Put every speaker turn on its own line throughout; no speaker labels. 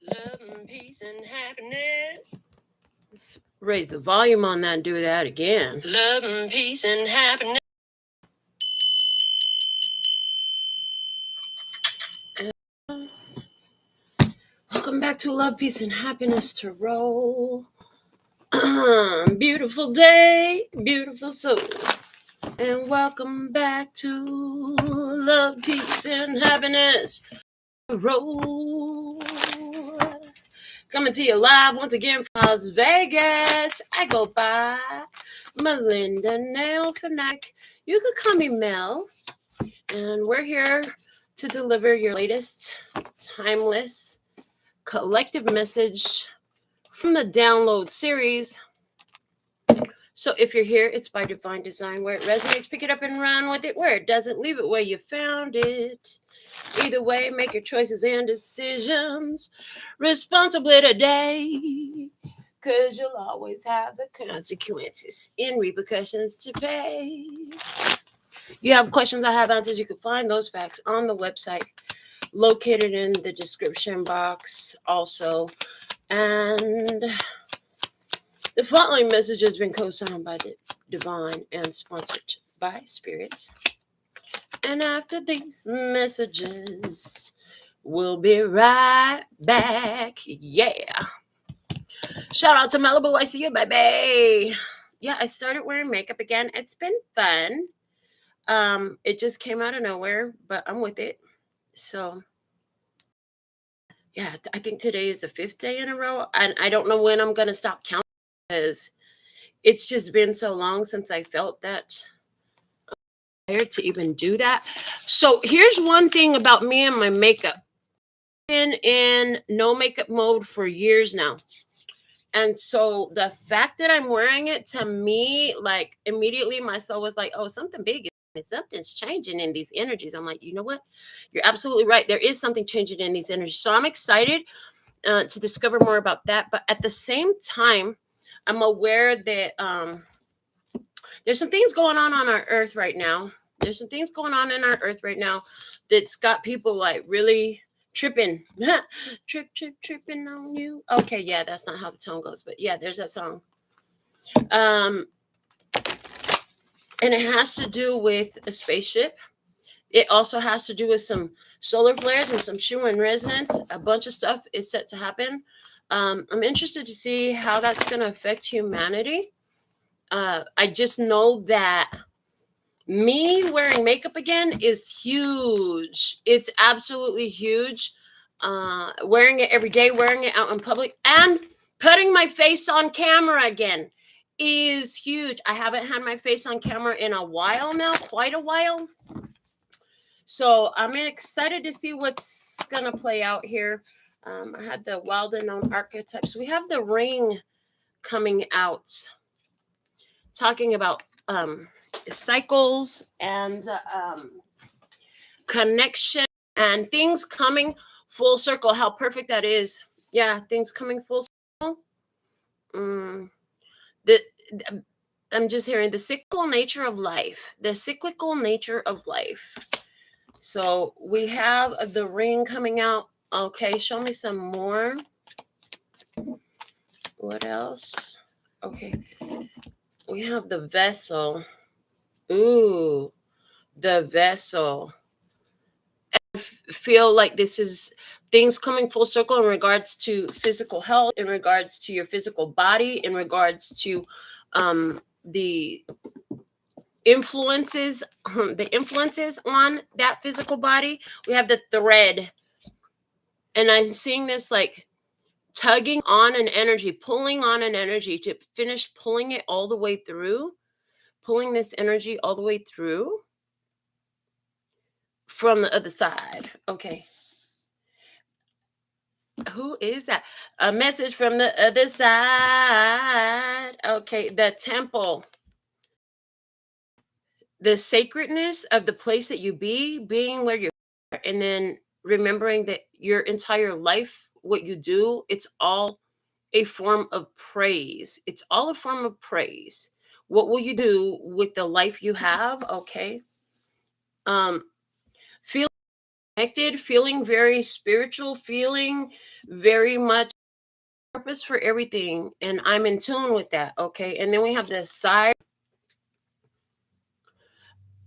Love and peace and happiness. Let's raise the volume on that and do that again. Love and peace and happiness. Welcome back to Love, Peace, and Happiness Tarot. Beautiful day, beautiful soul. And welcome back to Love, Peace, and Happiness Tarot. Coming to you live once again from Las Vegas. I go by Melinda NailFanatic. You could call me Mel. And we're here to deliver your latest timeless collective message from the download series. So if you're here, it's by divine design. Where it resonates, pick it up and run with it. Where it doesn't, leave it where you found it. Either way, make your choices and decisions responsibly today, because you'll always have the consequences and repercussions to pay. You have questions, I have answers. You can find those facts on the website located in the description box also. And the following message has been co-signed by the divine and sponsored by spirits. And after these messages, we'll be right back. Yeah. Shout out to Malibu. I see you, baby. Yeah, I started wearing makeup again. It's been fun. It just came out of nowhere, but I'm with it. So yeah, I think today is the 5th day in a row. And I don't know when I'm going to stop counting, because it's just been so long since I felt that to even do that. So here's one thing about me and my makeup. I've been in no makeup mode for years now. And so the fact that I'm wearing it, to me, like, immediately my soul was like, oh, something big. Something's changing in these energies. I'm like, you know what? You're absolutely right. There is something changing in these energies. So I'm excited to discover more about that. But at the same time, I'm aware that there's some things going on our earth right now. There's some things going on in our earth right now that's got people like really tripping. Tripping on you. Okay, yeah, that's not how the tone goes, but yeah, there's that song. And it has to do with a spaceship. It also has to do with some solar flares and some Schumann resonance. A bunch of stuff is set to happen. I'm interested to see how that's going to affect humanity. I just know that me wearing makeup again is huge. It's absolutely huge. Wearing it every day, wearing it out in public, and putting my face on camera again is huge. I haven't had my face on camera in a while now, quite a while. So I'm excited to see what's going to play out here. I had the wild unknown archetypes. We have the ring coming out, talking about cycles and connection and things coming full circle. How perfect that is. Yeah, things coming full circle. I'm just hearing the cyclical nature of life. The cyclical nature of life. So we have the ring coming out. Okay, show me some more. What else? Okay. We have the vessel. Ooh, the vessel. I feel like this is things coming full circle in regards to physical health, in regards to your physical body, in regards to the influences on that physical body. We have the thread, and I'm seeing this like tugging on an energy, pulling on an energy to finish pulling it all the way through, pulling this energy all the way through from the other side. Okay. Who is that? A message from the other side. Okay, the temple. The sacredness of the place that you being where you are, and then remembering that your entire life, what you do, it's all a form of praise. It's all a form of praise. What will you do with the life you have? Okay. Feel connected, feeling very spiritual, feeling very much purpose for everything. And I'm in tune with that. Okay. And then we have the side.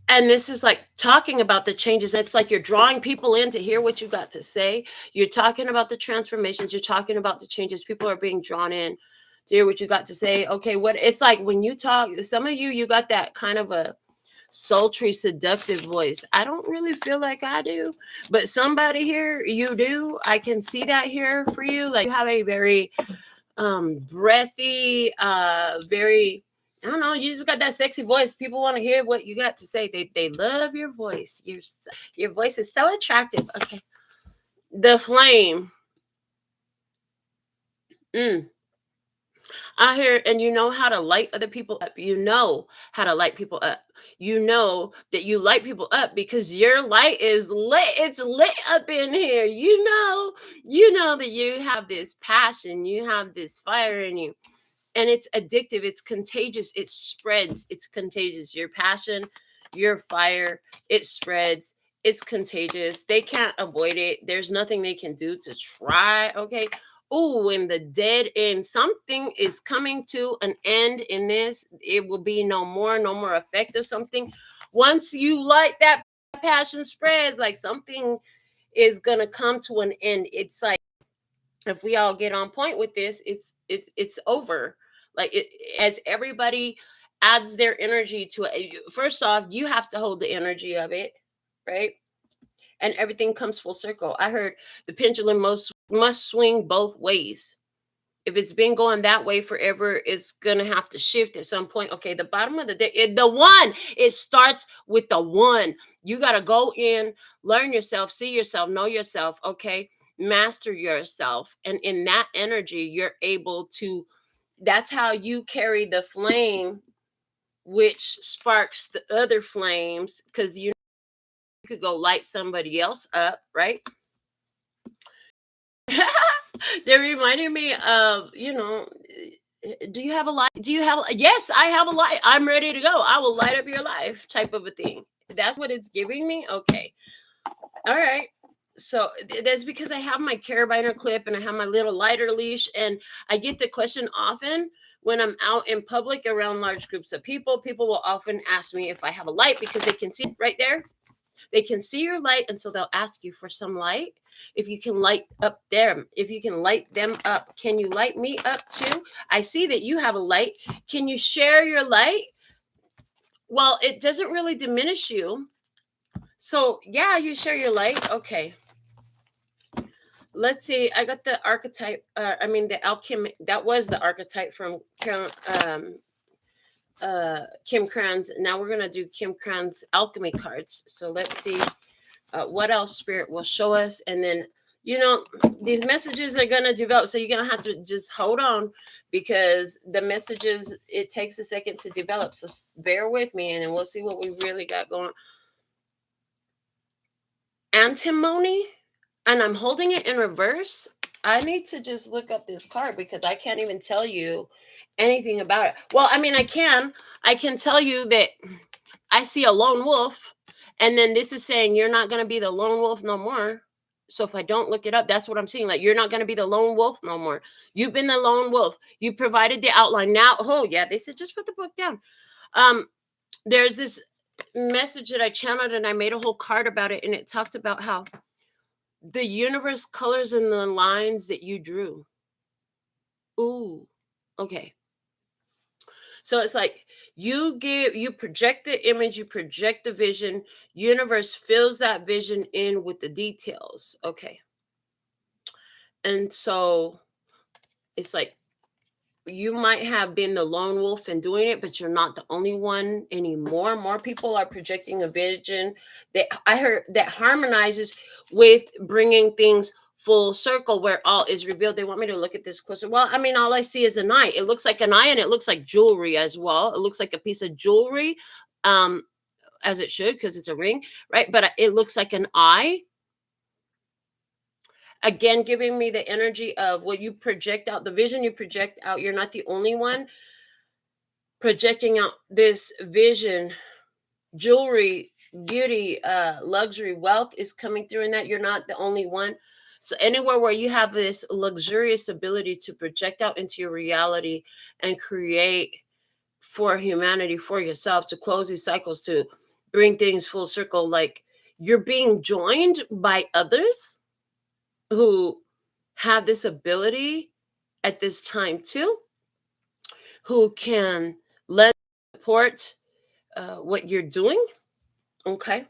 And this is like talking about the changes. It's like you're drawing people in to hear what you got to say. You're talking about the transformations. You're talking about the changes. People are being drawn in to hear what you got to say. Okay, what it's like when you talk, some of you got that kind of a sultry, seductive voice. I don't really feel like I do, but somebody here, you do. I can see that here for you. Like you have a very breathy, very, I don't know, you just got that sexy voice. People want to hear what you got to say. They love your voice. Your voice is so attractive. Okay. The flame. I hear, and you know how to light other people up. You know how to light people up. You know that you light people up because your light is lit. It's lit up in here. You know that you have this passion. You have this fire in you. And it's addictive, it's contagious, it spreads, it's contagious. Your passion, your fire, it spreads, it's contagious. They can't avoid it. There's nothing they can do to try. Okay. Oh, in the dead end, something is coming to an end in this. It will be no more effect of something. Once you light that passion spreads, like something is gonna come to an end. It's like if we all get on point with this, it's over. Like it, as everybody adds their energy to it. First off, you have to hold the energy of it, right? And everything comes full circle. I heard the pendulum must swing both ways. If it's been going that way forever, it's gonna have to shift at some point. Okay, the bottom of the day, the one, it starts with the one. You gotta go in, learn yourself, see yourself, know yourself. Okay, master yourself, and in that energy, you're able to. That's how you carry the flame, which sparks the other flames, because you could go light somebody else up, right? They're reminding me of, do you have a light? Do you have yes, I have a light. I'm ready to go. I will light up your life type of a thing. That's what it's giving me. Okay. All right. So that's because I have my carabiner clip and I have my little lighter leash, and I get the question often when I'm out in public around large groups of people. People will often ask me if I have a light because they can see it right there. They can see your light, and so they'll ask you for some light. If you can light up them, if you can light them up, can you light me up too? I see that you have a light. Can you share your light? Well, it doesn't really diminish you. So, yeah, you share your light. Okay. Let's see. I got the archetype. The alchemy. That was the archetype from Kim Kranz. Now we're going to do Kim Kranz alchemy cards. So let's see what else Spirit will show us. And then, these messages are going to develop. So you're going to have to just hold on, because the messages, it takes a second to develop. So bear with me, and then we'll see what we really got going. Antimony, and I'm holding it in reverse. I need to just look up this card because I can't even tell you anything about it. Well, I can tell you that I see a lone wolf, and then this is saying you're not going to be the lone wolf no more. So if I don't look it up, that's what I'm seeing. Like, you're not going to be the lone wolf no more. You've been the lone wolf. You provided the outline. Now, oh yeah, they said just put the book down. There's this message that I channeled, and I made a whole card about it, and it talked about how the universe colors in the lines that you drew. Ooh, okay. So it's like you project the image, you project the vision, universe fills that vision in with the details. Okay. And so it's like you might have been the lone wolf and doing it, but you're not the only one anymore. More people are projecting a vision that I heard that harmonizes with bringing things full circle, where all is revealed. They want me to look at this closer. Well, all I see is an eye. It looks like an eye, and it looks like jewelry as well. It looks like a piece of jewelry, as it should, because it's a ring, right? But it looks like an eye. Again, giving me the energy of what you project out, the vision you project out. You're not the only one projecting out this vision jewelry, beauty, luxury, wealth is coming through in that. You're not the only one. So anywhere where you have this luxurious ability to project out into your reality and create for humanity, for yourself, to close these cycles, to bring things full circle, like you're being joined by others who have this ability at this time too, who can lend support what you're doing. Okay.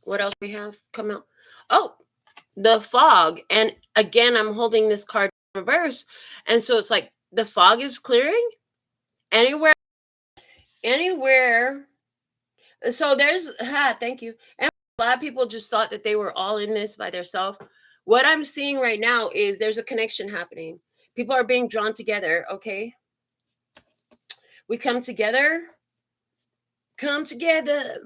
What else we have come out? Oh, the fog. And again, I'm holding this card in reverse. And so it's like the fog is clearing anywhere. So there's, thank you. And a lot of people just thought that they were all in this by themselves. What I'm seeing right now is there's a connection happening. People are being drawn together. Okay. We come together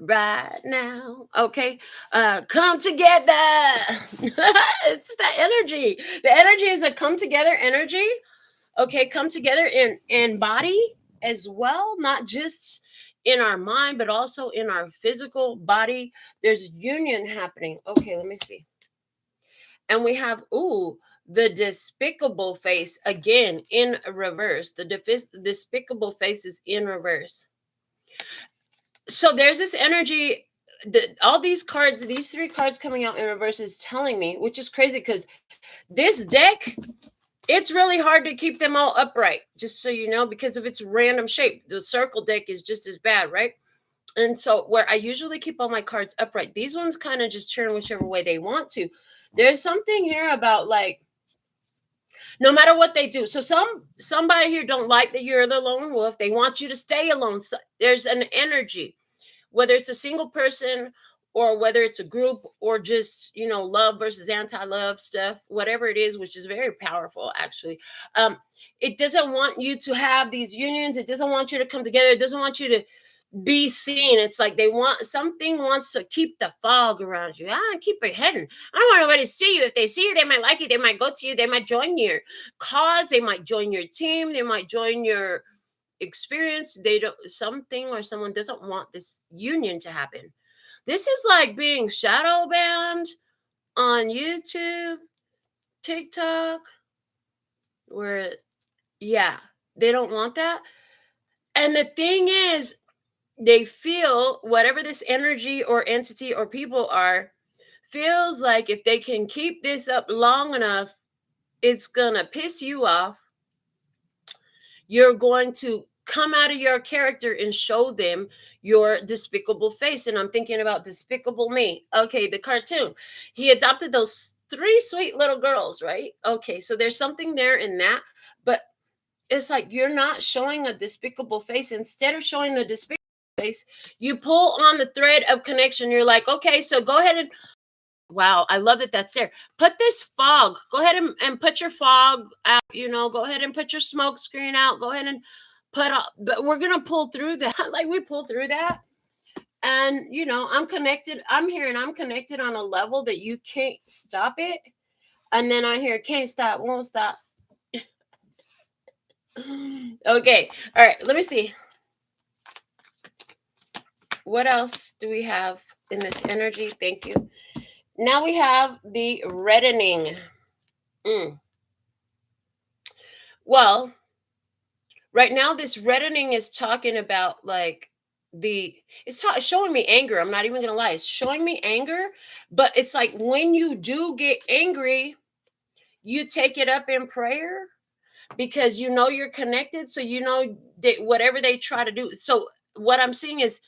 right now. Okay. Come together. It's that energy. The energy is a come together energy. Okay. Come together in body as well, not just in our mind, but also in our physical body. There's union happening. Okay. Let me see. And we have, the despicable face again in reverse. The despicable face is in reverse. So there's this energy that all these cards, these 3 cards coming out in reverse is telling me, which is crazy because this deck, it's really hard to keep them all upright, just so you know, because of its random shape. The circle deck is just as bad, right? And so where I usually keep all my cards upright, these ones kind of just turn whichever way they want to. There's something here about like, no matter what they do. So somebody here don't like that you're the lone wolf. They want you to stay alone. So there's an energy, whether it's a single person or whether it's a group or just, love versus anti-love stuff, whatever it is, which is very powerful, actually. It doesn't want you to have these unions. It doesn't want you to come together. It doesn't want you to be seen. It's like something wants to keep the fog around you. Keep your hidden. I don't want nobody to see you. If they see you, they might like you. They might go to you. They might join your cause. They might join your team. They might join your experience. They don't, something or someone doesn't want this union to happen. This is like being shadow banned on YouTube, TikTok, where, they don't want that. And the thing is, they feel whatever this energy or entity or people are, feels like if they can keep this up long enough, it's gonna piss you off. You're going to come out of your character and show them your despicable face. And I'm thinking about Despicable Me. Okay, the cartoon. He adopted those 3 sweet little girls, right? Okay, so there's something there in that. But it's like you're not showing a despicable face. Instead of showing the despicable face, you pull on the thread of connection. You're like, okay, so go ahead and, wow, I love that that's there. Put this fog. Go ahead and put your fog out, go ahead and put your smoke screen out. Go ahead and but we're going to pull through that. Like we pull through that. And, I'm connected. I'm here and I'm connected on a level that you can't stop it. And then I hear, can't stop, won't stop. Okay. All right. Let me see. What else do we have in this energy? Thank you. Now we have the reddening. Well, right now this reddening is talking about like it's showing me anger. I'm not even gonna lie. It's showing me anger, but it's like when you do get angry, you take it up in prayer because you're connected. So that whatever they try to do. So what I'm seeing is,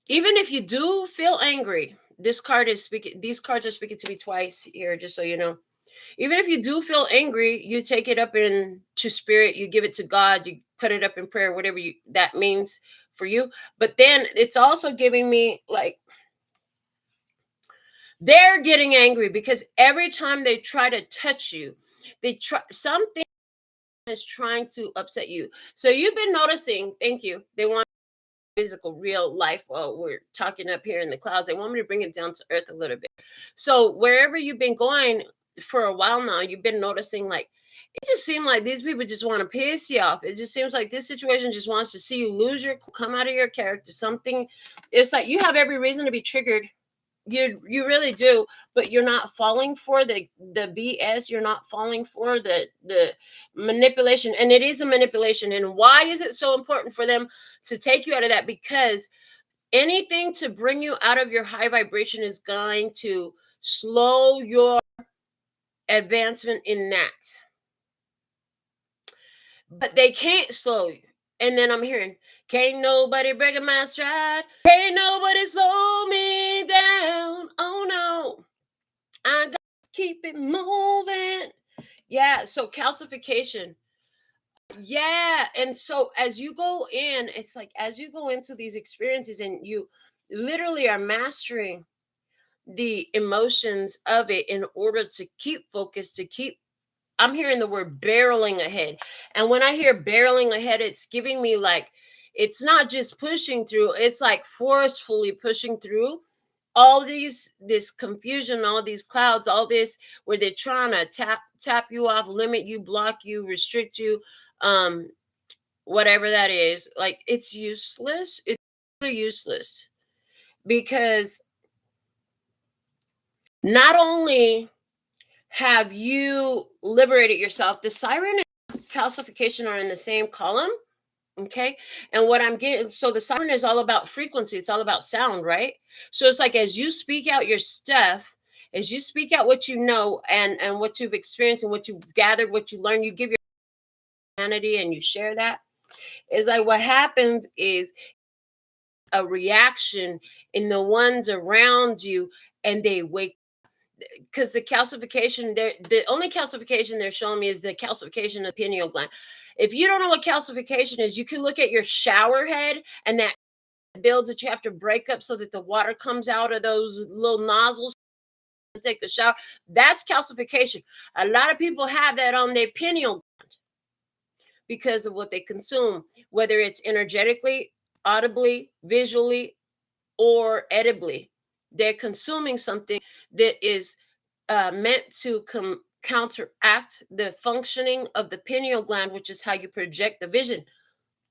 even if you do feel angry, these cards are speaking to me twice here, just so you know. Even if you do feel angry, you take it up into spirit, you give it to God, you put it up in prayer, whatever that means for you. But then it's also giving me like, they're getting angry because every time they try to touch you, something is trying to upset you. So you've been noticing, thank you, they want physical real life. While we're talking up here in the clouds, they want me to bring it down to earth a little bit. So wherever you've been going for a while now, you've been noticing like it just seems like these people just want to piss you off. It just seems like this situation just wants to see you lose your, come out of your character. Something, it's like you have every reason to be triggered. You really do, but you're not falling for the BS. You're not falling for the manipulation, and it is a manipulation. And why is it so important for them to take you out of that? Because anything to bring you out of your high vibration is going to slow your advancement in that. But they can't slow you. And then I'm hearing, can't nobody break my stride. Can't nobody slow me down. Oh no, I gotta keep it moving. Yeah, so calcification. Yeah, and so as you go in, it's like as you go into these experiences and you literally are mastering the emotions of it in order to keep focused, to keep, I'm hearing the word barreling ahead. And when I hear barreling ahead, it's giving me like, it's not just pushing through, it's like forcefully pushing through all this confusion, all these clouds, all this where they're trying to tap you off, limit you, block you, restrict you, whatever that is. Like, it's useless. It's really useless, because not only have you liberated yourself, the siren and calcification are in the same column. Okay. And what I'm getting, so the siren is all about frequency, it's all about sound, right? So it's like as you speak out your stuff, as you speak out what you know and what you've experienced and what you've gathered, what you learned, you give your humanity and you share that. It's like what happens is a reaction in the ones around you, and they wake, because the calcification, the only calcification they're showing me is the calcification of the pineal gland. If you don't know what calcification is, you can look at your shower head and that builds that you have to break up so that the water comes out of those little nozzles and take a shower. That's calcification. A lot of people have that on their pineal gland because of what they consume, whether it's energetically, audibly, visually, or edibly. They're consuming something that is meant to counteract the functioning of the pineal gland, which is how you project the vision.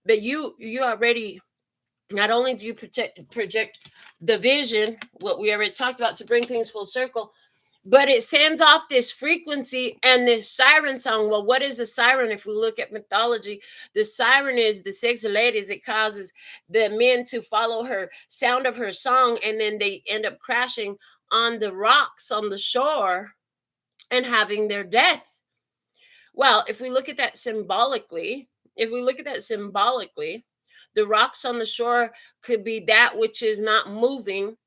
But you already, not only do you project the vision, what we already talked about, to bring things full circle, but it sends off this frequency and this siren song. Well, what is the siren? If we look at mythology, the siren is the sexy ladies. It causes the men to follow her sound of her song, and then they end up crashing on the rocks on the shore and having their death. Well, if we look at that symbolically, the rocks on the shore could be that which is not moving,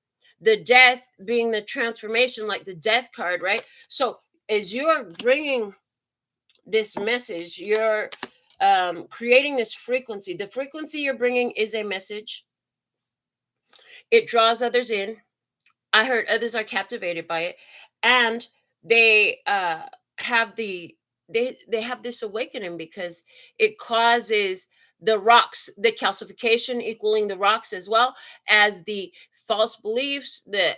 the death being the transformation, like the death card, right? So as you're bringing this message, you're creating this frequency. The frequency you're bringing is a message. It draws others in. I heard others are captivated by it, and they have they have this awakening because it causes the rocks, the calcification equaling the rocks, as well as the false beliefs, the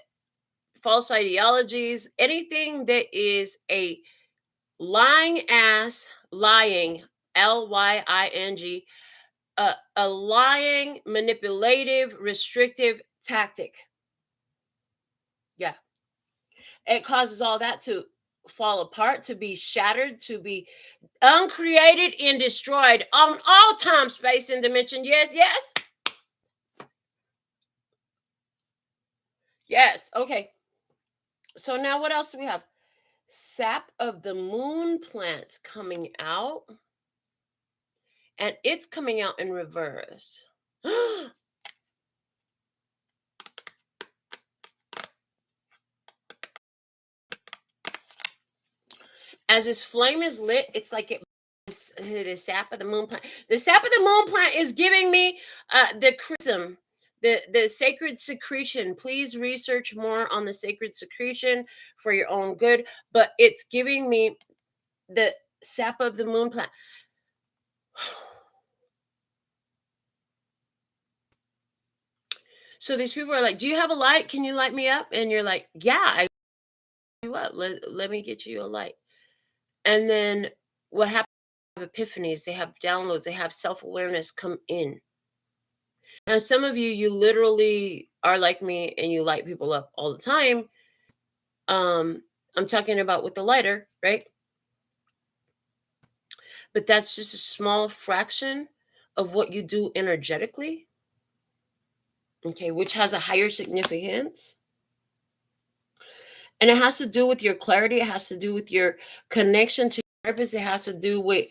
false ideologies, anything that is a lying ass, lying, lying, a lying, manipulative, restrictive tactic. Yeah. It causes all that to fall apart, to be shattered, to be uncreated and destroyed on all time, space, and dimension. Yes, yes. Yes. Okay. So now what else do we have? Sap of the moon plant coming out. And it's coming out in reverse. As this flame is lit, it's like the sap of the moon plant. The sap of the moon plant is giving me the chrism, the sacred secretion. Please research more on the sacred secretion for your own good. But it's giving me the sap of the moon plant. So these people are like, do you have a light? Can you light me up? And you're like, yeah, I light you up. Let me get you a light. And then what happens, they have epiphanies, they have downloads, they have self-awareness come in. Now, some of you literally are like me and you light people up all the time. I'm talking about with the lighter, right? But that's just a small fraction of what you do energetically, okay, which has a higher significance. And it has to do with your clarity. It has to do with your connection to your purpose. It has to do with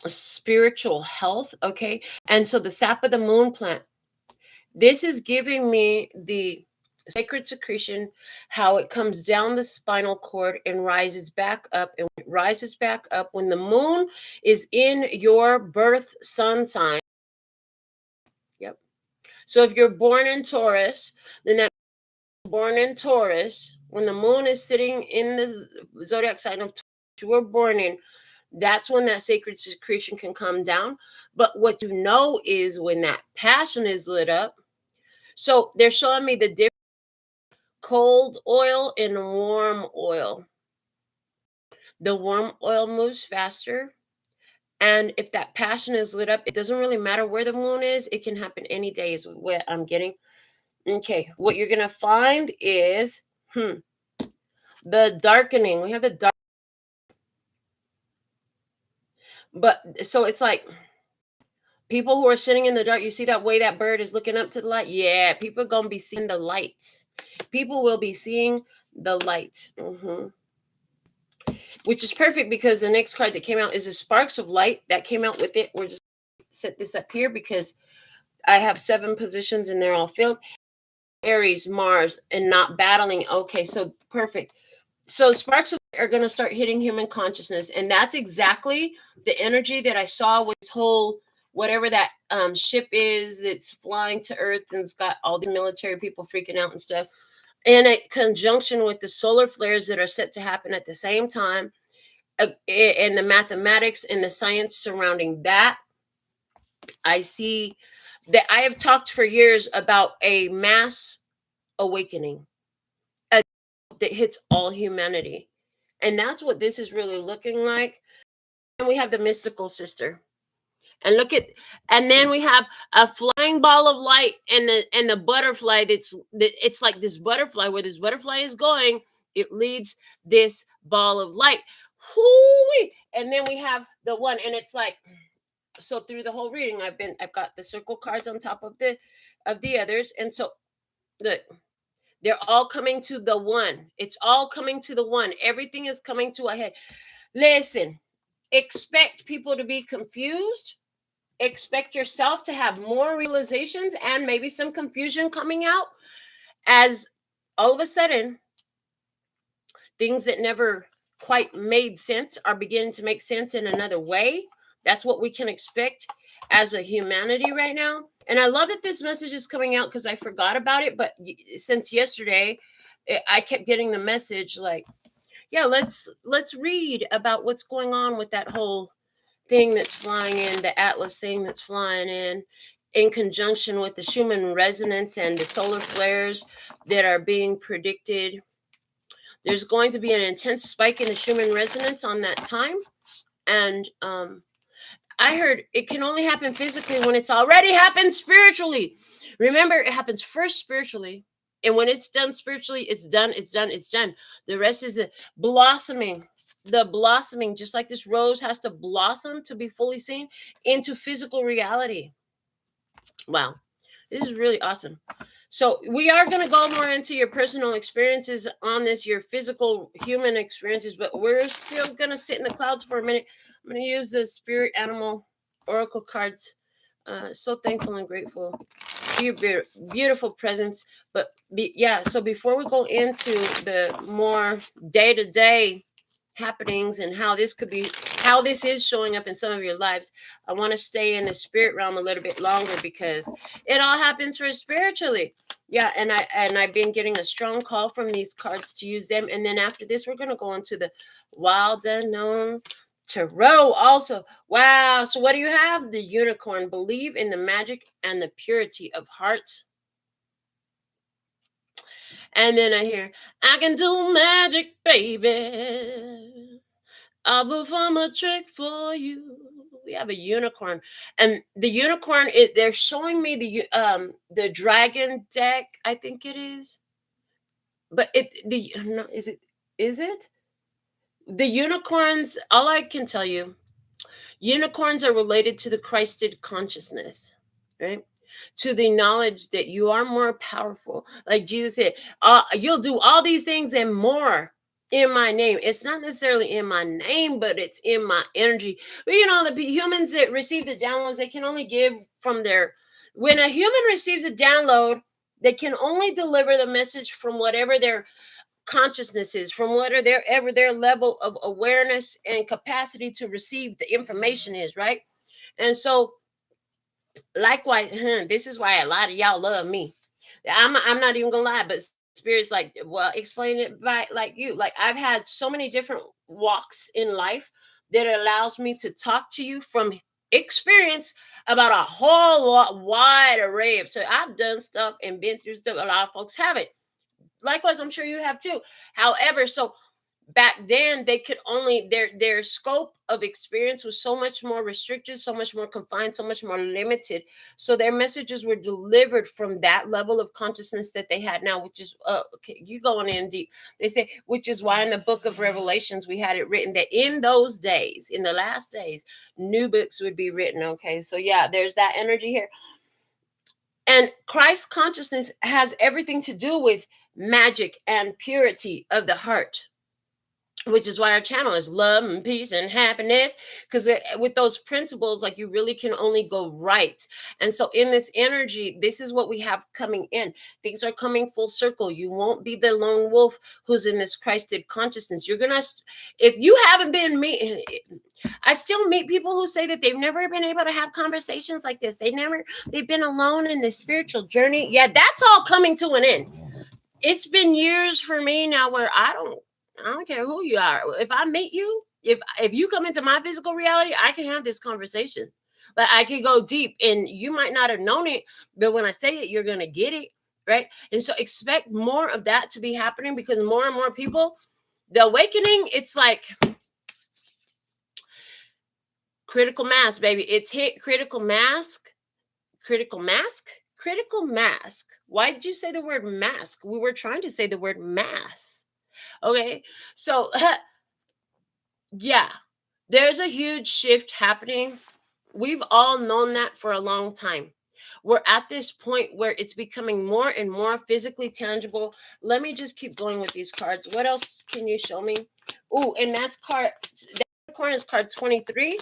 spiritual health, okay? And so the sap of the moon plant, this is giving me the sacred secretion, how it comes down the spinal cord and rises back up. And it rises back up when the moon is in your birth sun sign. Yep. So if you're born in Taurus, then that born in Taurus, when the moon is sitting in the zodiac sign of Taurus you were born in, that's when that sacred secretion can come down. But what you know is when that passion is lit up. So they're showing me the difference: cold oil and warm oil. The warm oil moves faster. And if that passion is lit up, it doesn't really matter where the moon is. It can happen any day is what I'm getting. Okay, what you're going to find is the darkening. We have the dark. But so it's like people who are sitting in the dark, you see that way that bird is looking up to the light? Yeah, people are going to be seeing the light. People will be seeing the light. Which is perfect because the next card that came out is the sparks of light that came out with it. We're just set this up here because I have 7 positions and they're all filled. Aries, Mars, and not battling. Okay, so perfect. So sparks of light are going to start hitting human consciousness. And that's exactly the energy that I saw with this whole, whatever that ship is that's flying to Earth and it's got all the military people freaking out and stuff. And in conjunction with the solar flares that are set to happen at the same time, and the mathematics and the science surrounding that, I see that I have talked for years about a mass awakening that hits all humanity. And that's what this is really looking like. And we have the mystical sister. And look at, and then we have a flying ball of light and the butterfly. It's like this butterfly, where this butterfly is going, it leads this ball of light. Hoo-wee. And then we have the one, and it's like, so through the whole reading, I've got the circle cards on top of the others. And so look, they're all coming to the one. It's all coming to the one. Everything is coming to a head. Listen, expect people to be confused. Expect yourself to have more realizations and maybe some confusion coming out as all of a sudden things that never quite made sense are beginning to make sense in another way. That's what we can expect as a humanity right now. And I love that this message is coming out because I forgot about it. But since yesterday, I kept getting the message like, yeah, let's read about what's going on with that whole thing that's flying in, the Atlas thing that's flying in conjunction with the Schumann resonance and the solar flares that are being predicted. There's going to be an intense spike in the Schumann resonance on that time. And I heard it can only happen physically when it's already happened spiritually. Remember, it happens first spiritually. And when it's done spiritually, it's done, it's done, it's done. The rest is a blossoming. The blossoming, just like this rose has to blossom to be fully seen into physical reality. Wow. This is really awesome. So we are going to go more into your personal experiences on this, your physical human experiences, but we're still going to sit in the clouds for a minute. I'm going to use the spirit animal oracle cards. So thankful and grateful for your beautiful presence. But so before we go into the more day-to-day happenings and how this is showing up in some of your lives, I want to stay in the spirit realm a little bit longer because it all happens for spiritually. Yeah, and I've been getting a strong call from these cards to use them. And then after this, we're going to go into the wild unknown tarot also. Wow. So what do you have? The unicorn. Believe in the magic and the purity of hearts. And then I hear, I can do magic, baby. I'll perform a trick for you. We have a unicorn, and the unicorn is, they're showing me the dragon deck, I think it is, but no, is it the unicorns? All I can tell you, unicorns are related to the Christed consciousness, right? To the knowledge that you are more powerful. Like Jesus said, you'll do all these things and more in my name. It's not necessarily in my name, but it's in my energy. But the humans that receive the downloads, they can only give from their. When a human receives a download, they can only deliver the message from whatever their consciousnesses, from whatever their level of awareness and capacity to receive the information is, right? And so likewise, this is why a lot of y'all love me. I'm not even gonna lie, but spirits like, well, explain it by like you. Like, I've had so many different walks in life that allows me to talk to you from experience about a whole wide array of. So I've done stuff and been through stuff a lot of folks haven't. Likewise, I'm sure you have too. However, so back then they could only, their scope of experience was so much more restricted, so much more confined, so much more limited. So their messages were delivered from that level of consciousness that they had now, which is okay, you going in deep. They say, which is why in the book of Revelations we had it written that in those days, in the last days, new books would be written. Okay, so yeah, there's that energy here. And Christ consciousness has everything to do with magic and purity of the heart, which is why our channel is love and peace and happiness, because with those principles, like, you really can only go right. And so in this energy, this is what we have coming in. Things are coming full circle. You won't be the lone wolf who's in this Christed consciousness. You're gonna, if you haven't been me, I still meet people who say that they've never been able to have conversations like this. They've been alone in this spiritual journey. Yeah, that's all coming to an end. It's been years for me now where I don't care who you are. If I meet you, if you come into my physical reality, I can have this conversation. But I can go deep, and you might not have known it, but when I say it, you're gonna get it, right? And so expect more of that to be happening, because more and more people, the awakening, it's like critical mass, baby. It's hit critical mass. Critical mask? Critical mask. Why did you say the word mask? We were trying to say the word mass. Okay. So, yeah, there's a huge shift happening. We've all known that for a long time. We're at this point where it's becoming more and more physically tangible. Let me just keep going with these cards. What else can you show me? Oh, and that unicorn is card 23.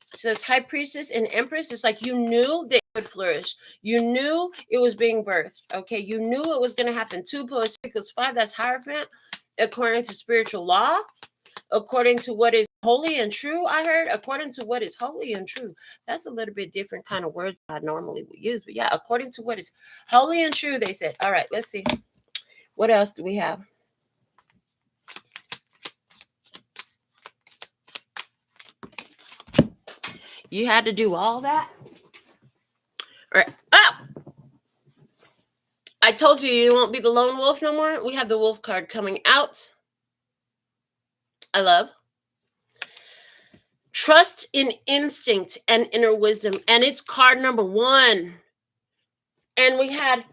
So it's High Priestess and Empress. It's like you knew that it would flourish. You knew it was being birthed. Okay, you knew it was going to happen. 2 plus 3 equals 5. That's Hierophant, according to spiritual law, according to what is holy and true. I heard according to what is holy and true. That's a little bit different kind of words I normally would use, but yeah, according to what is holy and true, they said. All right, let's see. What else do we have? You had to do all that? All right. Oh! I told you you won't be the lone wolf no more. We have the wolf card coming out. I love. Trust in instinct and inner wisdom. And it's card number 1. And we had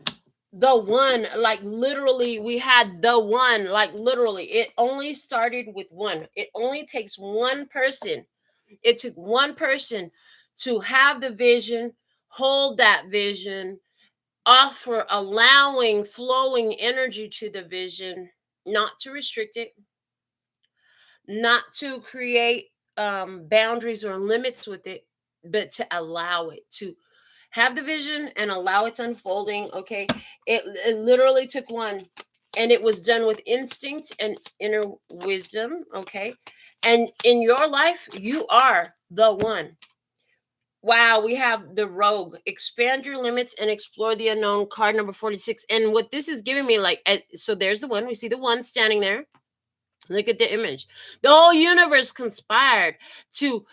the one, like literally, we had the one, like literally. It only started with one. It only takes one person. It took one person to have the vision, hold that vision, offer allowing flowing energy to the vision, not to restrict it, not to create boundaries or limits with it, but to allow it to have the vision and allow its unfolding. Okay, it literally took one, and it was done with instinct and inner wisdom. Okay, and in your life, you are the one. Wow, we have the Rogue. Expand your limits and explore the unknown, card number 46. And what this is giving me, like, so there's the one. We see the one standing there. Look at the image. The whole universe conspired to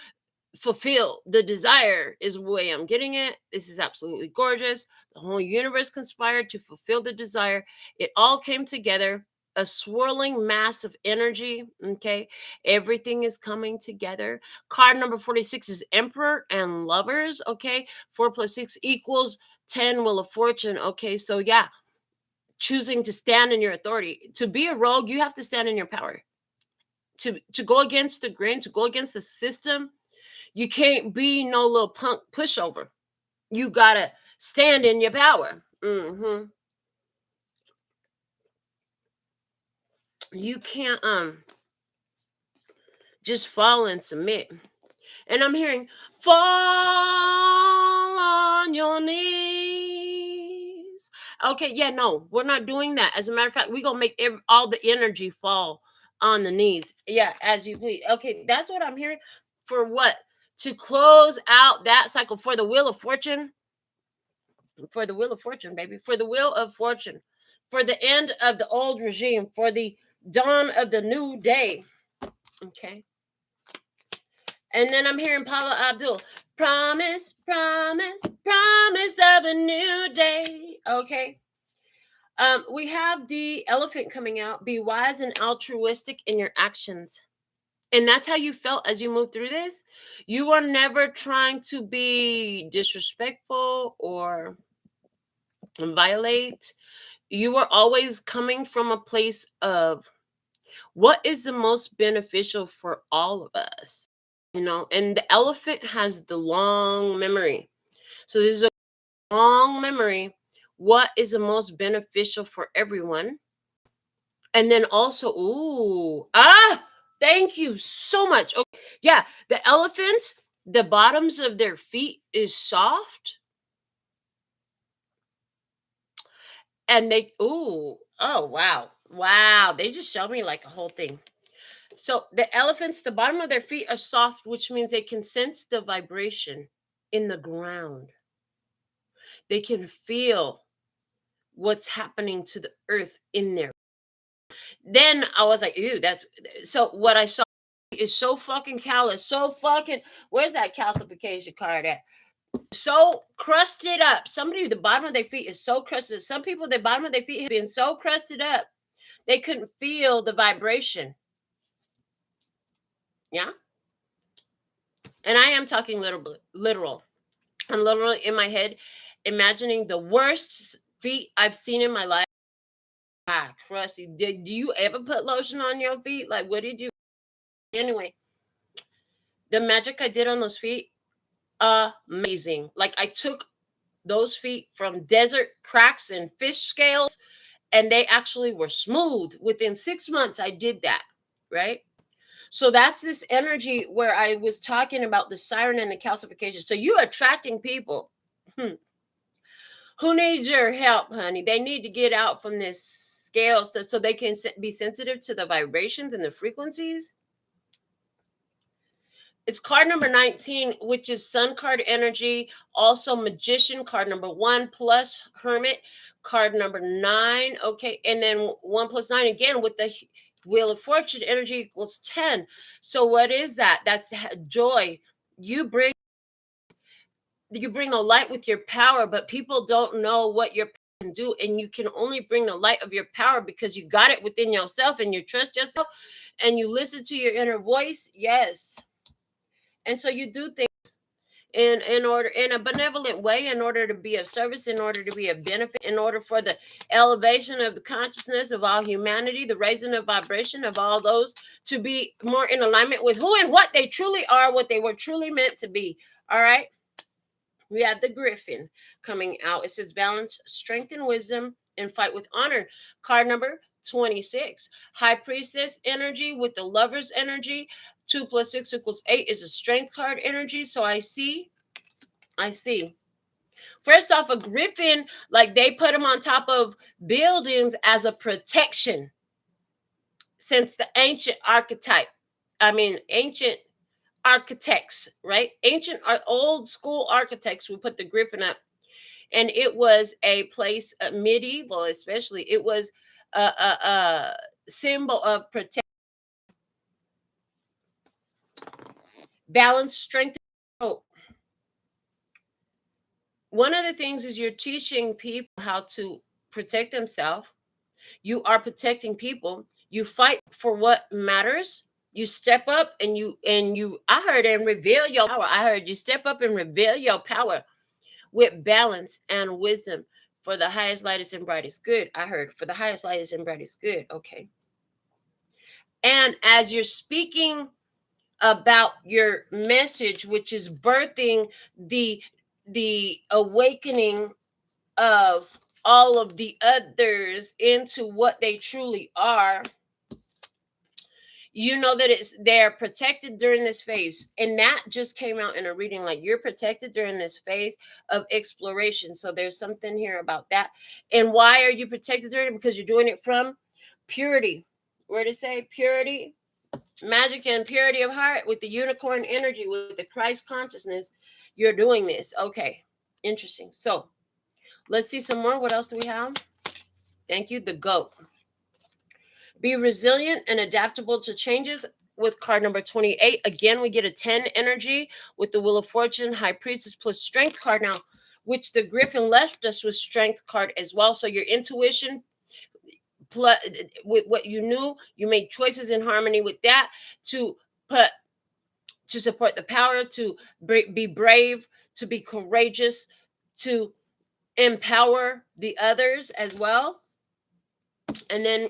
fulfill the desire, is the way I'm getting it. This is absolutely gorgeous. The whole universe conspired to fulfill the desire. It all came together. a swirling mass of energy. Okay. Everything is coming together. Card number 46 is Emperor and Lovers. Okay. 4 plus 6 equals 10, Wheel of Fortune. Okay. So, yeah, choosing to stand in your authority. To be a rogue, you have to stand in your power. To go against the grain, to go against the system, you can't be no little punk pushover. You gotta stand in your power. You can't just fall and submit. And I'm hearing, fall on your knees. Okay, yeah, no, we're not doing that. As a matter of fact, we're gonna make all the energy fall on the knees. Yeah, as you please. Okay, that's what I'm hearing. For what? To close out that cycle for the Wheel of Fortune. For the Wheel of Fortune, baby. For the Wheel of Fortune. For the end of the old regime. For the dawn of the new day. Okay. And then I'm hearing Paula Abdul. Promise, promise, promise of a new day. Okay. We have the elephant coming out. Be wise and altruistic in your actions. And that's how you felt as you moved through this. You are never trying to be disrespectful or violate. You are always coming from a place of what is the most beneficial for all of us. And the elephant has the long memory. So this is a long memory. What is the most beneficial for everyone? And then also, thank you so much. Okay, yeah, the elephants, the bottoms of their feet is soft, and oh wow, they just showed me like a whole thing. So the elephants, the bottom of their feet are soft, which means they can sense the vibration in the ground. They can feel what's happening to the earth in there. Then I was like, ew, that's so what I saw is so fucking callous, so fucking where's that calcification card at? So crusted up. Somebody, the bottom of their feet is so crusted. Some people, the bottom of their feet have been so crusted up, they couldn't feel the vibration. Yeah. And I am talking literal. I'm literally in my head imagining the worst feet I've seen in my life. Crusty. Do you ever put lotion on your feet? Like, what did you? Anyway, the magic I did on those feet, amazing. Like, I took those feet from desert cracks and fish scales, and they actually were smooth. Within 6 months, I did that, right? So that's this energy where I was talking about the siren and the calcification. So you're attracting people who need your help, honey. They need to get out from this scale stuff so they can be sensitive to the vibrations and the frequencies. It's card number 19, which is Sun card energy. Also Magician, card number 1 plus Hermit, card number 9. Okay. And then 1 plus 9 again with the Wheel of Fortune energy equals 10. So what is that? That's joy. You bring the light with your power, but people don't know what your can do, and you can only bring the light of your power because you got it within yourself and you trust yourself and you listen to your inner voice. Yes. And so you do things in order, in a benevolent way, in order to be of service, in order to be of benefit, in order for the elevation of the consciousness of all humanity, the raising of vibration of all those to be more in alignment with who and what they truly are, what they were truly meant to be. All right. We have the Griffin coming out. It says balance, strength, and wisdom, and fight with honor. Card number 26. High Priestess energy with the Lover's energy. 2 plus 6 equals 8 is a strength card energy. So I see. First off, a Griffin, like they put them on top of buildings as a protection since the ancient architects, right? Old school architects would put the Griffin up, and it was a place, medieval especially. It was a symbol of protection, balance, strength, and hope. One of the things is you're teaching people how to protect themselves, You are protecting people. You fight for what matters. You step up and I heard, and reveal your power. I heard you step up and reveal your power with balance and wisdom for the highest, lightest, and brightest good. I heard for the highest, lightest, and brightest good. Okay. And as you're speaking about your message, which is birthing the awakening of all of the others into what they truly are, you know that they're protected during this phase. And that just came out in a reading, like you're protected during this phase of exploration. So there's something here about that. And why are you protected during it? Because you're doing it from purity. Where to say purity, magic, and purity of heart with the unicorn energy, with the Christ consciousness. You're doing this. Okay, interesting. So let's see some more. What else do we have? Thank you. The goat. Be resilient and adaptable to changes with card number 28. Again, we get a 10 energy with the Wheel of Fortune, High Priestess plus Strength card now, which the Griffin left us with Strength card as well. So your intuition plus with what you knew, you made choices in harmony with that to support the power, to be brave, to be courageous, to empower the others as well. And then,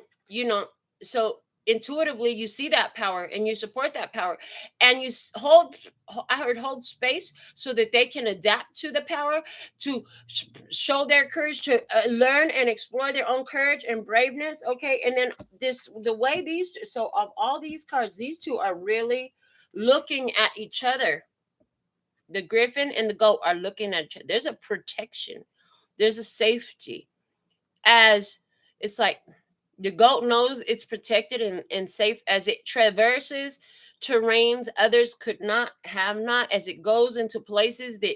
so intuitively you see that power and you support that power, and you hold space so that they can adapt to the power, to show their courage, to learn and explore their own courage and braveness. Okay. And then the way so of all these cards, these two are really looking at each other. The Griffin and the goat are looking at each other. There's a protection, there's a safety, as it's like the goat knows it's protected and safe as it traverses terrains others could not have not, as it goes into places that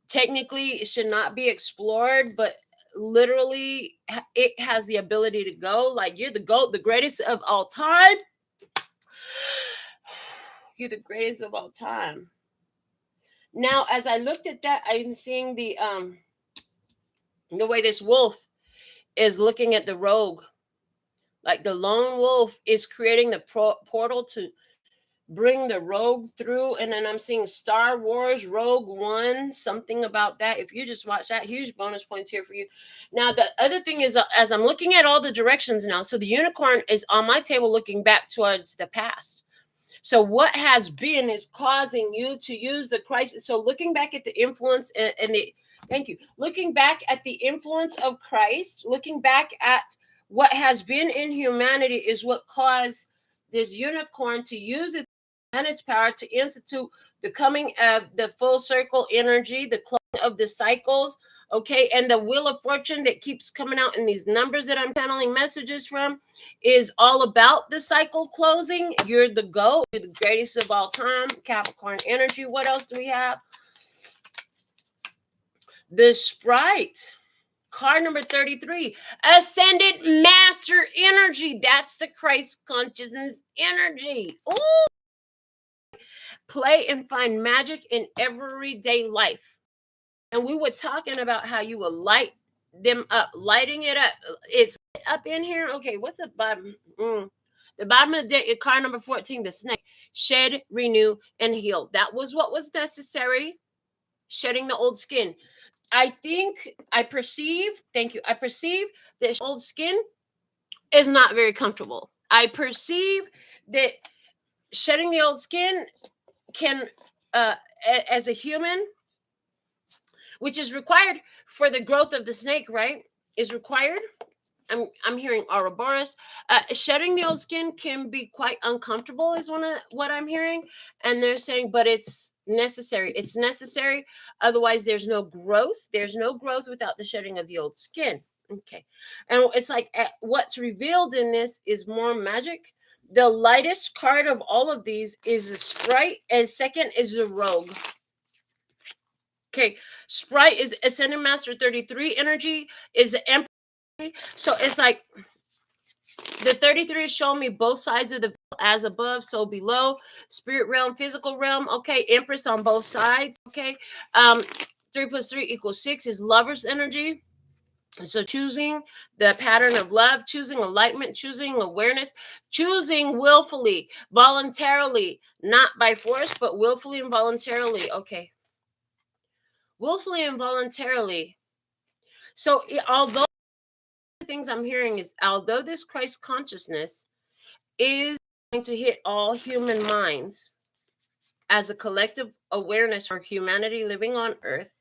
technically should not be explored, but literally it has the ability to go. Like, you're the goat, the greatest of all time. You're the greatest of all time. Now, as I looked at that, I'm seeing the way this wolf is looking at the rogue. Like the lone wolf is creating the portal to bring the rogue through. And then I'm seeing Star Wars Rogue One, something about that. If you just watch that, huge bonus points here for you. Now, the other thing is, as I'm looking at all the directions now, so the unicorn is on my table looking back towards the past. So what has been is causing you to use the crisis. So looking back at the influence and the, thank you, looking back at the influence of Christ, looking back at what has been in humanity is what caused this unicorn to use its power to institute the coming of the full circle energy, the closing of the cycles. Okay, and the Wheel of Fortune that keeps coming out in these numbers that I'm channeling messages from is all about the cycle closing. You're the GOAT. You're the greatest of all time. Capricorn energy. What else do we have? The Sprite. Card number 33. Ascended Master energy. That's the Christ consciousness energy. Ooh. Play and find magic in everyday life. And we were talking about how you will light them up, lighting it up. It's up in here. Okay, what's the bottom? The bottom of the deck is card number 14, the snake. Shed, renew, and heal. That was what was necessary. Shedding the old skin. I perceive that old skin is not very comfortable. I perceive that shedding the old skin can, as a human, which is required for the growth of the snake, right? Is required. I'm hearing Ouroboros. Shedding the old skin can be quite uncomfortable, is what I'm hearing. And they're saying, but it's necessary. It's necessary. Otherwise, there's no growth. There's no growth without the shedding of the old skin. Okay. And it's like what's revealed in this is more magic. The lightest card of all of these is the Sprite, and second is the Rogue. Okay, Sprite is Ascended Master 33 energy, is the Emperor. So it's like the 33 is showing me both sides of the as above, so below, spirit realm, physical realm. Okay, Empress on both sides. Okay, 3 plus 3 equals 6 is Lover's energy. So choosing the pattern of love, choosing alignment, choosing awareness, choosing willfully, voluntarily, not by force, but willfully and voluntarily. Okay. Willfully and voluntarily. So although the things I'm hearing is, although this Christ consciousness is going to hit all human minds as a collective awareness for humanity living on earth,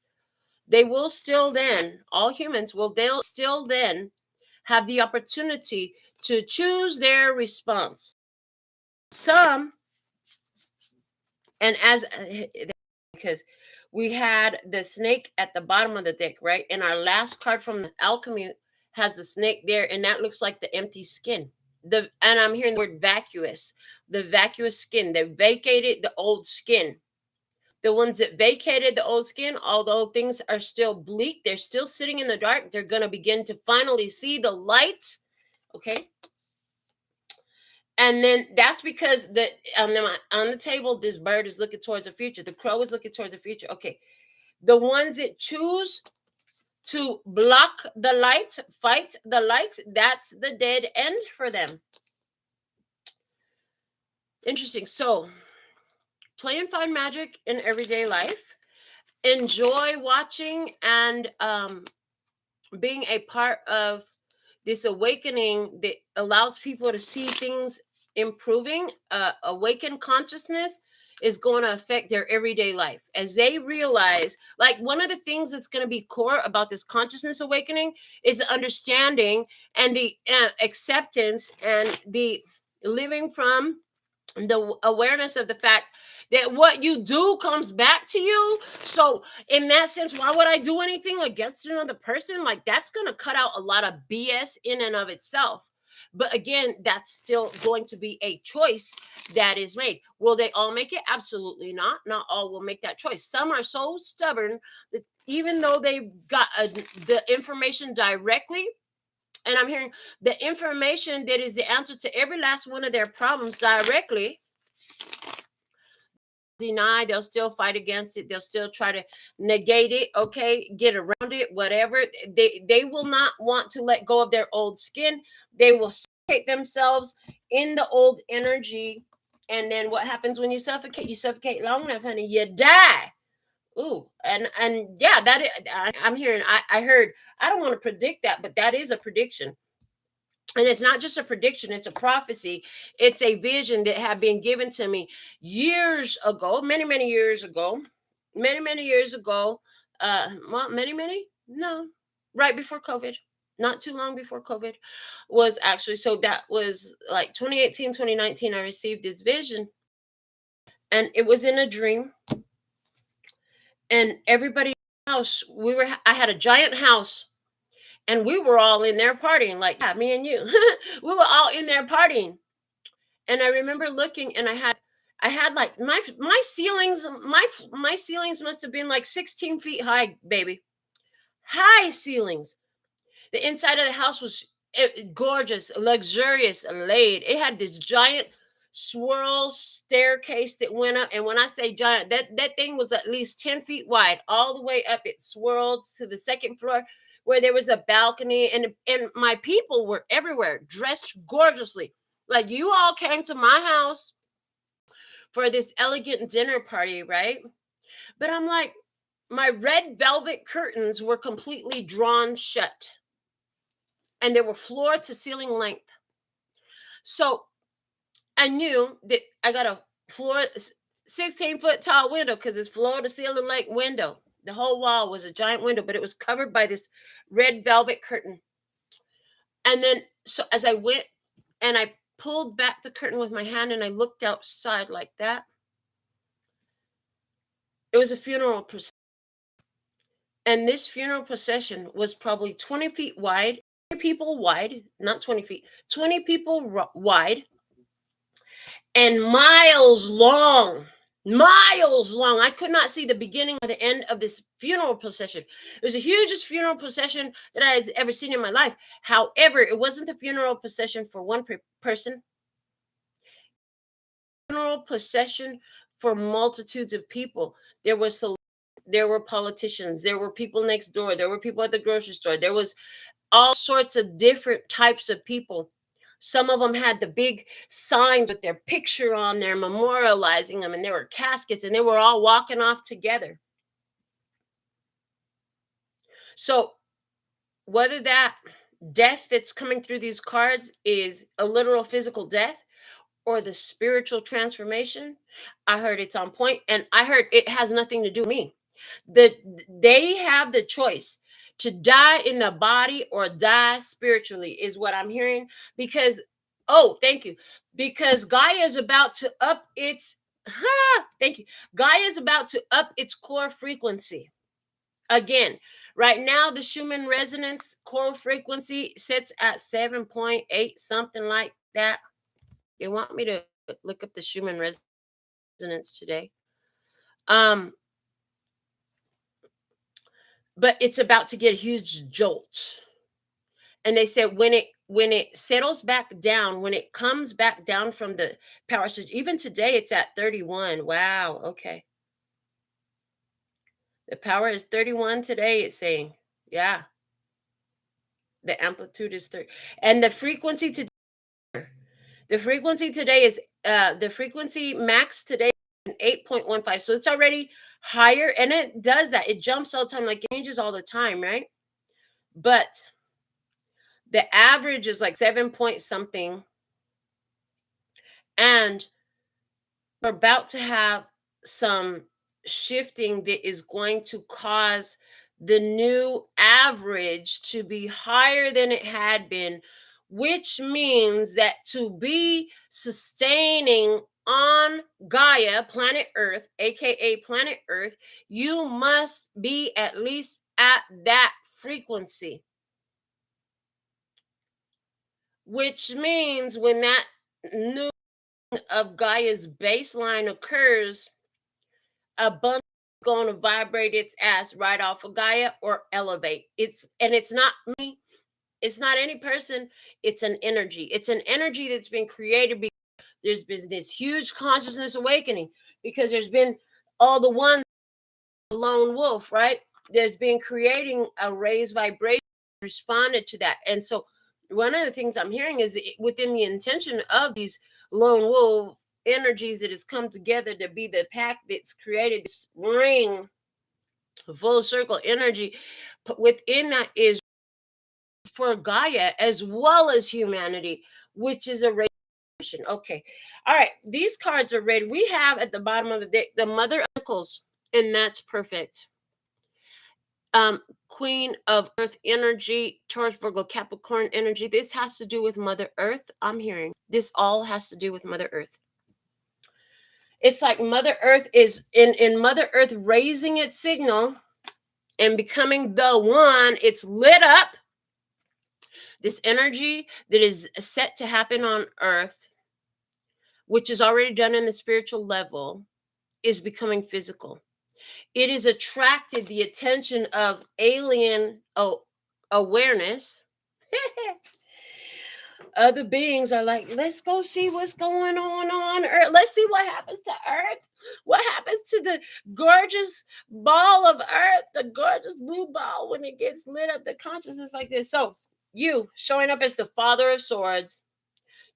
they will still then, all humans will they'll still then have the opportunity to choose their response. Some, and as because we had the snake at the bottom of the deck, right? And our last card from the alchemy has the snake there, and that looks like the empty skin. And I'm hearing the word vacuous, the vacuous skin. They vacated the old skin. The ones that vacated the old skin, although things are still bleak, they're still sitting in the dark. They're going to begin to finally see the light. Okay. And then that's because on the table, this bird is looking towards the future. The crow is looking towards the future. Okay. The ones that choose to block the light, fight the light, that's the dead end for them. Interesting. So play and find magic in everyday life. Enjoy watching and being a part of this awakening that allows people to see things improving. Awakened consciousness is going to affect their everyday life as they realize, like, one of the things that's going to be core about this consciousness awakening is the understanding and the acceptance and the living from the awareness of the fact that what you do comes back to you. So in that sense, why would I do anything against another person? Like, that's going to cut out a lot of BS in and of itself. But again, that's still going to be a choice that is made. Will they all make it? Absolutely not. Not all will make that choice. Some are so stubborn that even though they got the information directly, and I'm hearing the information that is the answer to every last one of their problems directly, deny, they'll still fight against it, they'll still try to negate it, okay, get around it, whatever. They will not want to let go of their old skin. They will suffocate themselves in the old energy. And then what happens when you suffocate? You suffocate long enough, honey, you die. Ooh, and yeah, that is, I'm hearing, I heard, I don't want to predict that, but that is a prediction. And it's not just a prediction, it's a prophecy. It's a vision that had been given to me years ago, many years ago, many years ago. Well, no, right before COVID, not too long before COVID was actually. So that was like 2018, 2019. I received this vision, and it was in a dream. And everybody in the house, I had a giant house, and we were all in there partying, like, yeah, me and you. We were all in there partying. And I remember looking, and I had like my ceilings, my ceilings must have been like 16 feet high, baby. High ceilings. The inside of the house was gorgeous, luxurious, laid. It had this giant swirl staircase that went up. And when I say giant, that thing was at least 10 feet wide. All the way up, it swirled to the second floor where there was a balcony. And my people were everywhere, dressed gorgeously. Like, you all came to my house for this elegant dinner party, right? But I'm like, my red velvet curtains were completely drawn shut, and they were floor to ceiling length. So I knew that I got a 16-foot tall window because it's floor to ceiling length window. The whole wall was a giant window, but it was covered by this red velvet curtain. And then, so as I went and I pulled back the curtain with my hand and I looked outside like that, it was a funeral procession. And this funeral procession was probably 20 feet wide, 20 people wide, not 20 feet, 20 people wide, and miles long. Miles long. I could not see the beginning or the end of this funeral procession. It was the hugest funeral procession that I had ever seen in my life. However, it wasn't the funeral procession for one person. Funeral procession for multitudes of people. There was there were politicians, there were people next door, there were people at the grocery store, there was all sorts of different types of people. Some of them had the big signs with their picture on there, memorializing them, and there were caskets, and they were all walking off together. So whether that death that's coming through these cards is a literal physical death or the spiritual transformation, I heard it's on point, and I heard it has nothing to do with me. They have the choice to die in the body or die spiritually, is what I'm hearing. Because, oh, thank you. Because Gaia is about to up its thank you. Gaia is about to up its core frequency. Again, right now, the Schumann resonance core frequency sits at 7.8, something like that. They want me to look up the Schumann resonance today. But it's about to get a huge jolt. And they said when it settles back down, when it comes back down from the power surge, even today it's at 31. Wow, okay. The power is 31 today, it's saying. Yeah. The amplitude is 30. And the frequency today is the frequency max today is 8.15. So it's already higher, and it does that. It jumps all the time, like it changes all the time, right? But the average is like 7 point something. And we're about to have some shifting that is going to cause the new average to be higher than it had been, which means that to be sustaining on Gaia, planet Earth, aka planet Earth, you must be at least at that frequency. Which means when that new of Gaia's baseline occurs, abundance is going to vibrate its ass right off of Gaia or elevate. It's not me. It's not any person. It's an energy. It's an energy that's been created because there's been this huge consciousness awakening, because there's been all the ones, the lone wolf, right? There's been creating a raised vibration, responded to that. And so one of the things I'm hearing is within the intention of these lone wolf energies that has come together to be the pack that's created this ring, full circle energy. But within that is for Gaia as well as humanity, which is a race. Okay. All right. These cards are ready. We have at the bottom of the deck the Mother of Pentacles, and that's perfect. Queen of Earth energy, Taurus, Virgo, Capricorn energy. This has to do with Mother Earth. I'm hearing this all has to do with Mother Earth. It's like Mother Earth is in Mother Earth raising its signal and becoming the one. It's lit up. This energy that is set to happen on Earth, which is already done in the spiritual level, is becoming physical. It has attracted the attention of alien awareness. Other beings are like, let's go see what's going on Earth. Let's see what happens to Earth. What happens to the gorgeous ball of Earth, the gorgeous blue ball when it gets lit up, the consciousness like this. So you showing up as the Father of Swords,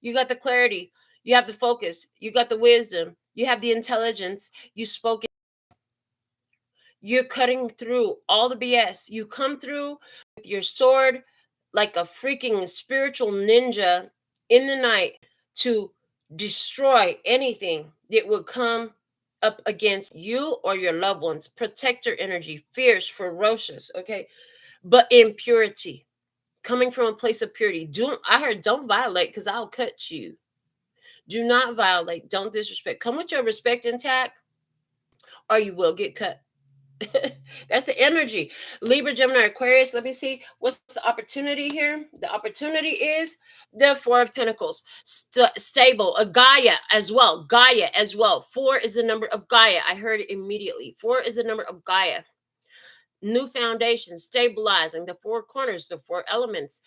you got the clarity, you have the focus, you got the wisdom, you have the intelligence, you spoke. You're cutting through all the BS. You come through with your sword like a freaking spiritual ninja in the night to destroy anything that would come up against you or your loved ones. Protector energy, fierce, ferocious, okay? But in purity, coming from a place of purity. I heard don't violate because I'll cut you. Do not violate. Don't disrespect. Come with your respect intact or you will get cut. That's the energy. Libra, Gemini, Aquarius. Let me see. What's the opportunity here? The opportunity is the Four of Pentacles. Stable. A Gaia as well. Gaia as well. 4 is the number of Gaia. I heard it immediately. 4 is the number of Gaia. New foundation. Stabilizing. The 4 corners. The 4 elements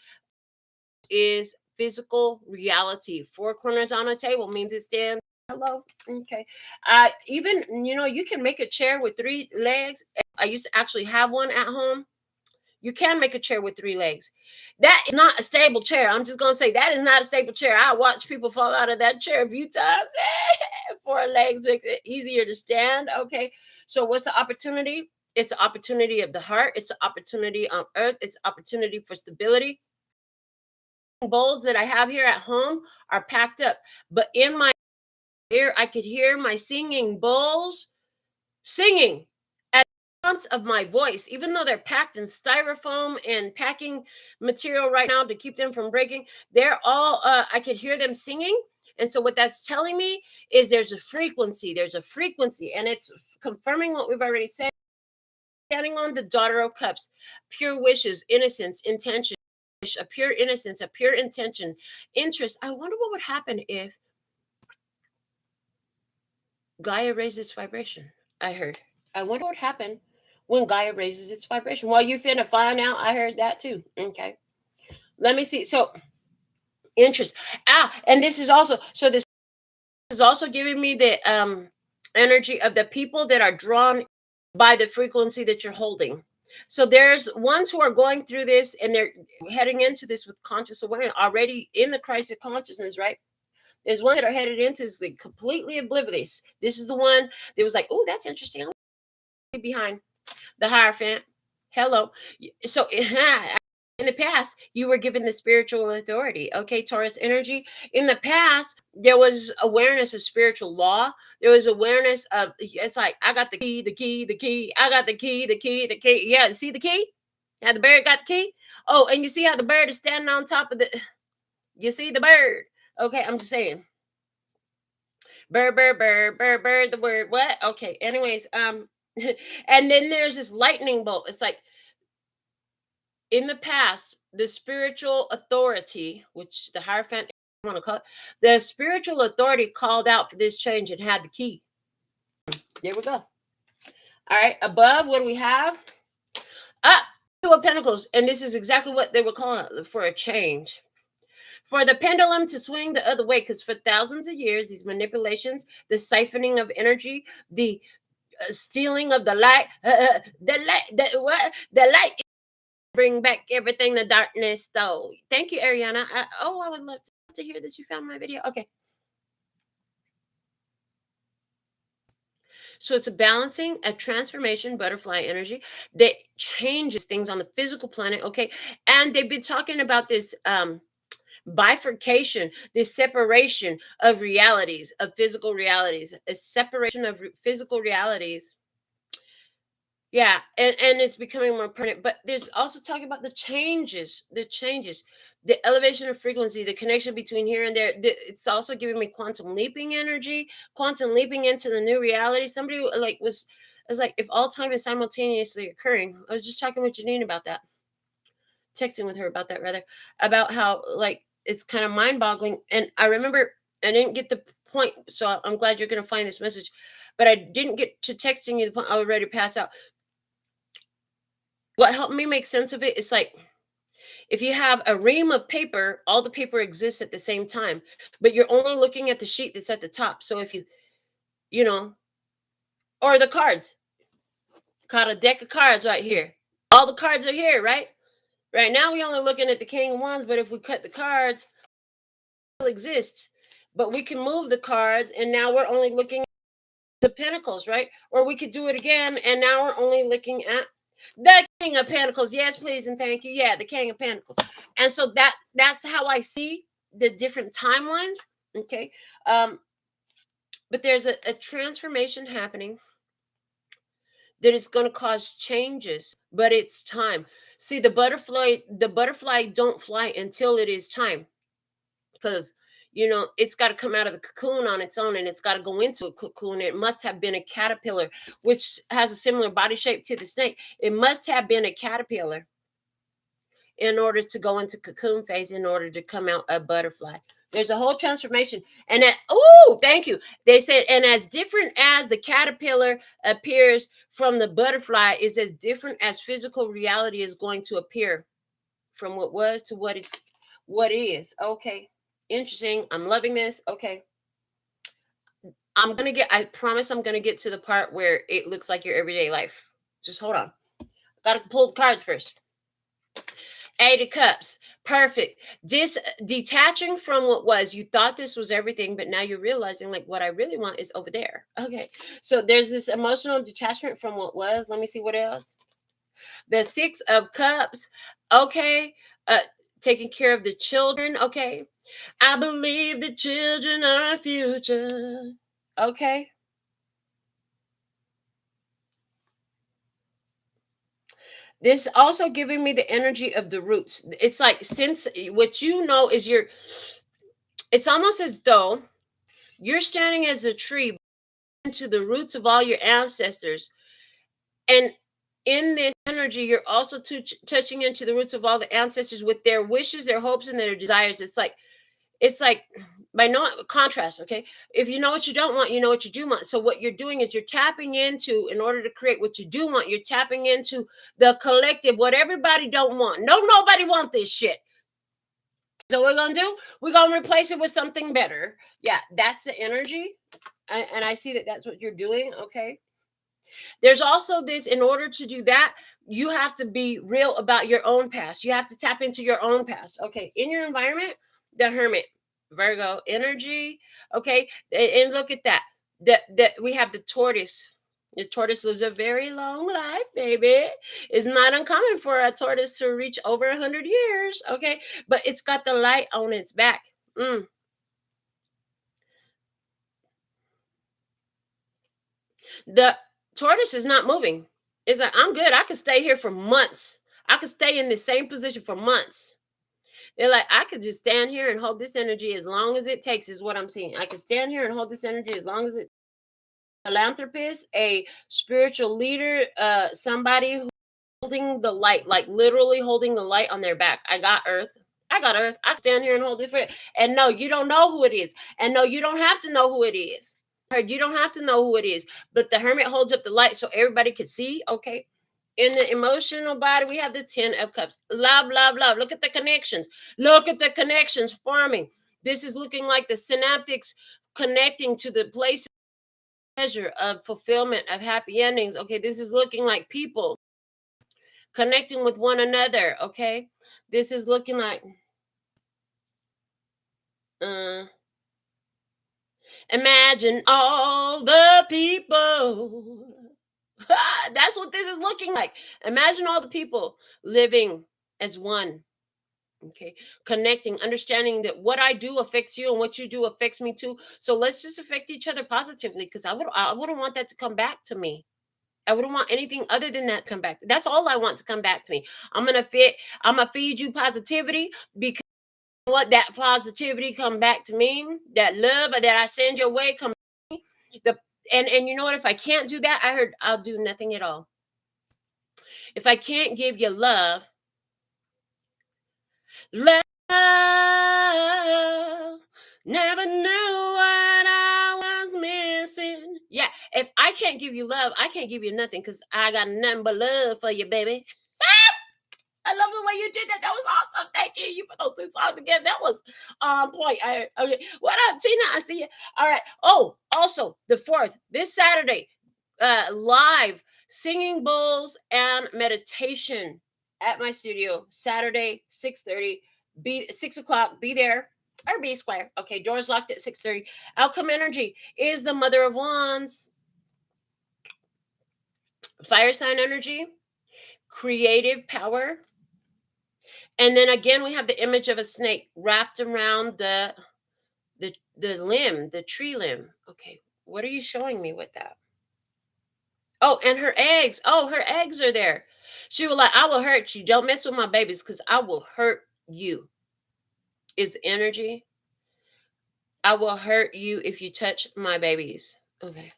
is physical reality. 4 corners on a table means it stands Hello. Okay. Even, you can make a chair with 3 legs. I used to actually have one at home. You can make a chair with 3 legs. That is not a stable chair. I'm just gonna say that is not a stable chair. I watch people fall out of that chair a few times. 4 legs make it easier to stand. Okay. So what's the opportunity? It's the opportunity of the heart. It's the opportunity on earth. It's opportunity for stability. Bowls that I have here at home are packed up, but in my ear, I could hear my singing bowls singing at the front of my voice, even though they're packed in styrofoam and packing material right now to keep them from breaking. They're all, I could hear them singing. And so, what that's telling me is there's a frequency, and it's confirming what we've already said. Standing on the daughter of cups, pure wishes, innocence, intention, a pure innocence, a pure intention, interest. I wonder what would happen if Gaia raises vibration. I heard. I wonder what happened when Gaia raises its vibration. Well, you finna find out. I heard that too. Okay. Let me see. So interest. And this is also, so this is also giving me the energy of the people that are drawn by the frequency that you're holding. So there's ones who are going through this and they're heading into this with conscious awareness, already in the crisis of consciousness, right? There's one that are headed into this like completely oblivious. This is the one that was like, oh, that's interesting. I'm behind the Hierophant. Hello. So in the past, you were given the spiritual authority. Okay, Taurus energy. In the past, there was awareness of spiritual law. There was awareness of, it's like, I got the key, the key, the key. I got the key, the key, the key. Yeah, see the key? How the bird got the key? Oh, and you see how the bird is standing on top of the, you see the bird. Okay, I'm just saying. Bird, bird, bird, bird, bird, the word. What? Okay, anyways, and then there's this lightning bolt. It's like, in the past, the spiritual authority, which the Hierophant, I want to call it, the spiritual authority called out for this change and had the key. There we go. All right, above, what do we have? Two of Pentacles, and this is exactly what they were calling it, for a change. For the pendulum to swing the other way, because for thousands of years, these manipulations, the siphoning of energy, the stealing of the light, the light bring back everything the darkness stole. Thank you, Ariana. I would love to hear this. You found my video. Okay. So it's a balancing, a transformation, butterfly energy that changes things on the physical planet. Okay. And they've been talking about this bifurcation, this separation of realities, of physical realities, a separation of physical realities. Yeah, and it's becoming more permanent. But there's also talking about the changes, the elevation of frequency, the connection between here and there. It's also giving me quantum leaping energy, quantum leaping into the new reality. Somebody like was like, if all time is simultaneously occurring. I was just talking with Janine about that, texting with her about that rather, about how like it's kind of mind boggling. And I remember I didn't get the point, so I'm glad you're going to find this message. But I didn't get to texting you the point. I was ready to pass out. What helped me make sense of it is like, if you have a ream of paper, all the paper exists at the same time, but you're only looking at the sheet that's at the top. So if you know, or the cards, got a deck of cards right here. All the cards are here, right? Right now we only looking at the king of wands, but if we cut the cards, still exists. But we can move the cards, and now we're only looking at the pentacles, right? Or we could do it again, and now we're only looking at the king of pentacles. Yes, please, and thank you. Yeah, the king of pentacles. And so that's how I see the different timelines. Okay. But there's a transformation happening that is going to cause changes, but it's time. See, the butterfly don't fly until it is time, because it's got to come out of the cocoon on its own, and it's got to go into a cocoon. It must have been a caterpillar, which has a similar body shape to the snake. It must have been a caterpillar in order to go into cocoon phase, in order to come out a butterfly. There's a whole transformation. And thank you. They said, and as different as the caterpillar appears from the butterfly is as different as physical reality is going to appear from what was to what is. Okay. Interesting. I'm loving this. Okay. I promise I'm going to get to the part where it looks like your everyday life. Just hold on. Got to pull the cards first. Eight of Cups. Perfect. Detaching from what was. You thought this was everything, but now you're realizing like what I really want is over there. Okay. So there's this emotional detachment from what was. Let me see what else. The Six of Cups. Okay. Taking care of the children. Okay. I believe the children are our future. Okay. This also giving me the energy of the roots. It's like, since what you know is it's almost as though you're standing as a tree into the roots of all your ancestors. And in this energy, you're also touching into the roots of all the ancestors with their wishes, their hopes, and their desires. It's like by no contrast. Okay, if you know what you don't want, you know what you do want. So what you're doing is you're tapping into, in order to create what you do want, you're tapping into the collective, what everybody don't want. Nobody want this shit. So what we're gonna do, we're gonna replace it with something better. Yeah, that's the energy. And I see that that's what you're doing. Okay, there's also this, in order to do that, you have to be real about your own past. You have to tap into your own past. Okay, in your environment, the Hermit, Virgo energy. Okay, and look at that. That we have the Tortoise. The tortoise lives a very long life, baby. It's not uncommon for a tortoise to reach over 100 years. Okay, but it's got the light on its back. Mm. The tortoise is not moving. It's like, I'm good. I could stay here for months. I could stay in the same position for months. They're like, I could just stand here and hold this energy as long as it takes, is what I'm seeing. I could stand here and hold this energy as long as it. Philanthropist, a spiritual leader, somebody holding the light, like literally holding the light on their back. I got earth. I got earth. I can stand here and hold it for it. And no, you don't know who it is. And no, you don't have to know who it is. You don't have to know who it is. But the Hermit holds up the light so everybody can see. Okay. In the emotional body, we have the 10 of Cups. Love, love, love. Look at the connections. Look at the connections forming. This is looking like the synaptics connecting to the place of pleasure, of fulfillment, of happy endings. Okay. This is looking like people connecting with one another. Okay. This is looking like uh imagine all the people. That's what this is looking like. Imagine all the people living as one. Okay, connecting, understanding that what I do affects you and what you do affects me too. So let's just affect each other positively, because I wouldn't want that to come back to me. I wouldn't want anything other than that to come back. That's all I want to come back to me. I'm gonna feed you positivity, because what that positivity come back to me, that love that I send your way come the and you know what, if I can't do that, I heard I'll do nothing at all. If I can't give you love, love never knew what I was missing. Yeah, if I can't give you love, I can't give you nothing, because I got nothing but love for you, baby. I love the way you did that. That was awesome. Thank you. You put those two songs together. That was on point. Okay. What up, Tina? I see you. All right. Oh, also the 4th, this Saturday, live singing bowls and meditation at my studio. Saturday, 6:30. Be 6 o'clock. Be there. Or be square. Okay, doors locked at 6:30. Outcome energy is the Mother of Wands. Fire sign energy, creative power. And then again, we have the image of a snake wrapped around the limb, the tree limb. Okay, what are you showing me with that? Oh, and her eggs. Oh, her eggs are there. She was like, I will hurt you. Don't mess with my babies, because I will hurt you. Is energy. I will hurt you if you touch my babies. Okay.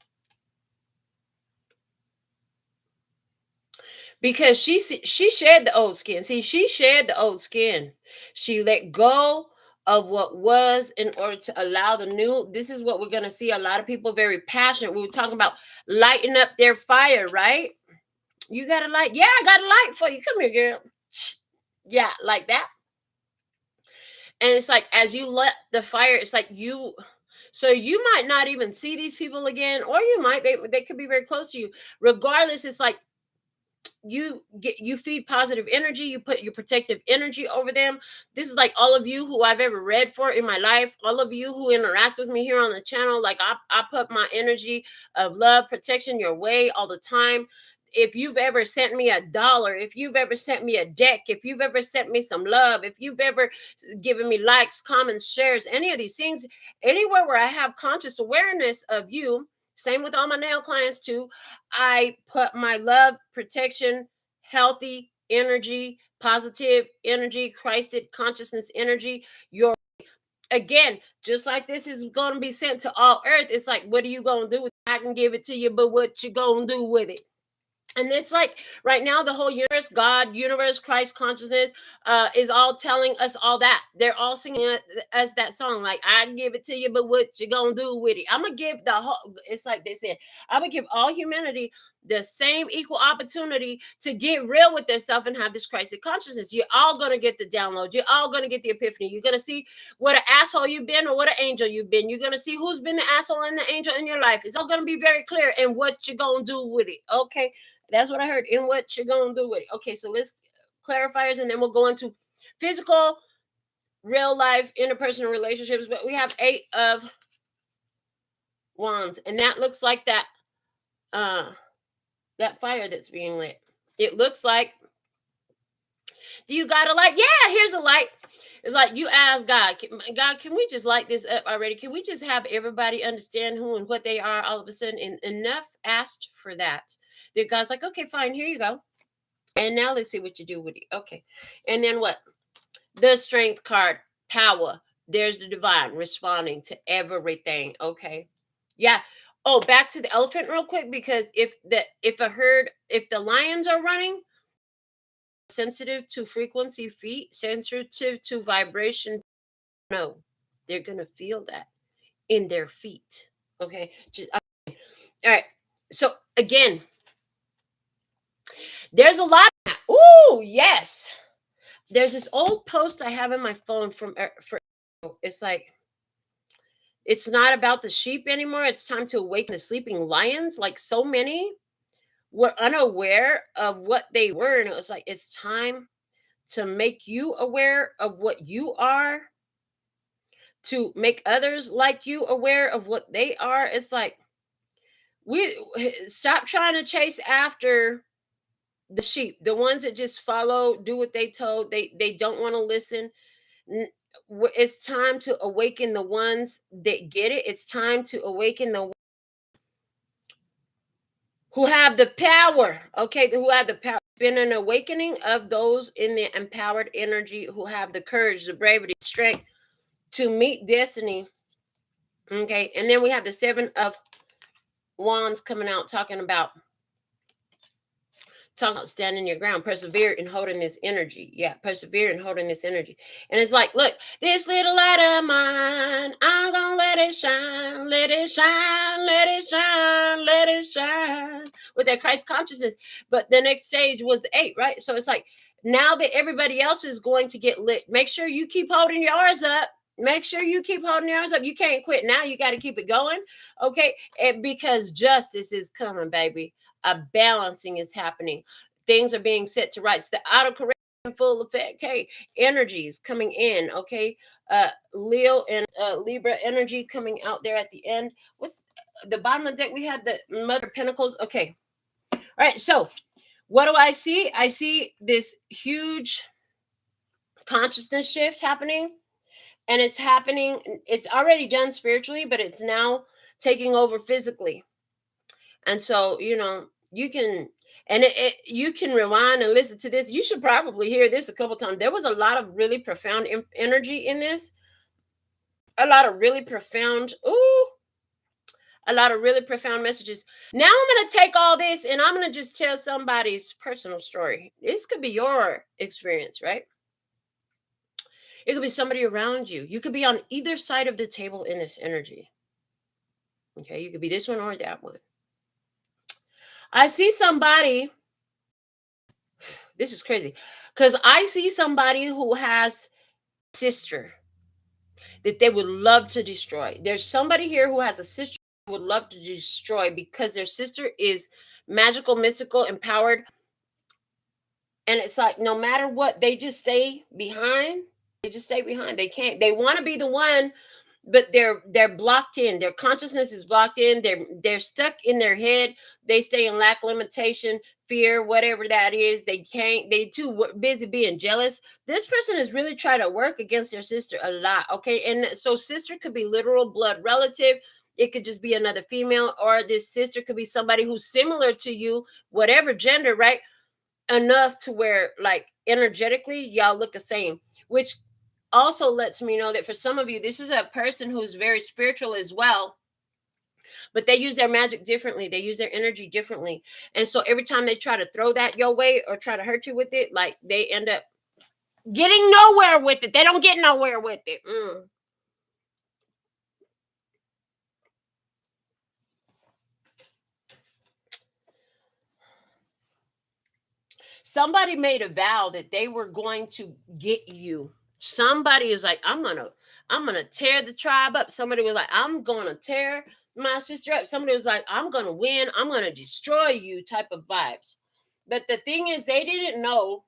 Because she shared the old skin. See, she shared the old skin. She let go of what was in order to allow the new. This is what we're going to see. A lot of people very passionate. We were talking about lighting up their fire, right? You got a light. Yeah, I got a light for you. Come here, girl. Yeah, like that. And it's like, as you let the fire, it's like you So you might not even see these people again, or you might, they could be very close to you. Regardless, it's like you feed positive energy, you put your protective energy over them. This is like all of you who I've ever read for in my life, all of you who interact with me here on the channel. Like I put my energy of love, protection your way all the time. If you've ever sent me $1, if you've ever sent me a deck, if you've ever sent me some love, if you've ever given me likes, comments, shares, any of these things, anywhere where I have conscious awareness of you, same with all my nail clients too, I put my love, protection, healthy energy, positive energy, Christed consciousness energy. Your again, just like this is going to be sent to all earth. It's like, what are you going to do with it? I can give it to you, but what you going to do with it? And it's like right now, the whole universe, God, universe, Christ consciousness, is all telling us all that. They're all singing us that song, like, I give it to you, but what you gonna do with it? I'm gonna give the whole, it's like they said, I'm gonna give all humanity the same equal opportunity to get real with themselves and have this Christ consciousness. You're all gonna get the download. You're all gonna get the epiphany. You're gonna see what an asshole you've been or what an angel you've been. You're gonna see who's been the asshole and the angel in your life. It's all gonna be very clear, and what you're gonna do with it. Okay. That's what I heard. In what you're going to do with it. Okay, so let's clarifiers, and then we'll go into physical, real life, interpersonal relationships. But we have 8 of Wands, and that looks like that that fire that's being lit. It looks like, do you got a light? Yeah, here's a light. It's like you ask God, God, can we just light this up already? Can we just have everybody understand who and what they are all of a sudden? And enough asked for that. That God's like, okay, fine, here you go. And now let's see what you do with it. Okay. And then what? The strength card, power. There's the divine responding to everything. Okay. Yeah. Oh, back to the elephant real quick, because if the lions are running, sensitive to frequency feet, sensitive to vibration, no, they're gonna feel that in their feet. Okay. Just all right. So again, there's a lot. Oh, yes. There's this old post I have in my phone for it's like, it's not about the sheep anymore. It's time to awaken the sleeping lions. Like so many were unaware of what they were. And it was like, it's time to make you aware of what you are, to make others like you aware of what they are. It's like, we stop trying to chase after the sheep, the ones that just follow, do what they told. They don't want to listen. It's time to awaken the ones that get it. It's time to awaken the who have the power. Okay, who have the power. Been an awakening of those in the empowered energy who have the courage, the bravery, the strength to meet destiny. Okay, and then we have the 7 of Wands coming out, talking about standing your ground, persevere in holding this energy. Yeah, persevere in holding this energy. And it's like, look, this little light of mine, I'm gonna let it shine, let it shine, let it shine, let it shine, with that Christ consciousness. But the next stage was the 8, right? So it's like, now that everybody else is going to get lit, make sure you keep holding yours up. Make sure you keep holding yours up. You can't quit now. You got to keep it going. Okay. And because justice is coming, baby. A balancing is happening. Things are being set to rights. The autocorrect in full effect. Hey, energies coming in. Okay. Leo and Libra energy coming out there at the end. What's the bottom of the deck? We had the Mother of Pentacles. Okay. All right. So what do I see? I see this huge consciousness shift happening. And it's happening. It's already done spiritually, but it's now taking over physically. And so, you can, and you can rewind and listen to this. You should probably hear this a couple times. There was a lot of really profound energy in this. A lot of really profound, a lot of really profound messages. Now I'm going to take all this and I'm going to just tell somebody's personal story. This could be your experience, right? It could be somebody around you. You could be on either side of the table in this energy. Okay, you could be this one or that one. I see somebody, this is crazy, because I see somebody who has a sister. that they would love to destroy. There's somebody here who has a sister who would love to destroy because their sister is magical, mystical, empowered. And it's like, no matter what, they just stay behind. They just stay behind. They can't, they want to be the one, but they're blocked in. Their consciousness is blocked in. They're stuck in their head. They stay in lack, limitation, fear, whatever that is. They can't, they too busy being jealous. This person is really trying to work against their sister a lot. Okay. And so sister could be literal blood relative. It could just be another female, or this sister could be somebody who's similar to you, whatever gender, right? Enough to where, like, energetically y'all look the same, which also lets me know that for some of you, this is a person who's very spiritual as well, but they use their magic differently. They use their energy differently. And so every time they try to throw that your way or try to hurt you with it, like, they end up getting nowhere with it. They don't get nowhere with it. Somebody made a vow that they were going to get you. Somebody is like, I'm gonna tear the tribe up. Somebody was like, I'm gonna tear my sister up. Somebody was like, I'm gonna win, I'm gonna destroy you, type of vibes. But the thing is, they didn't know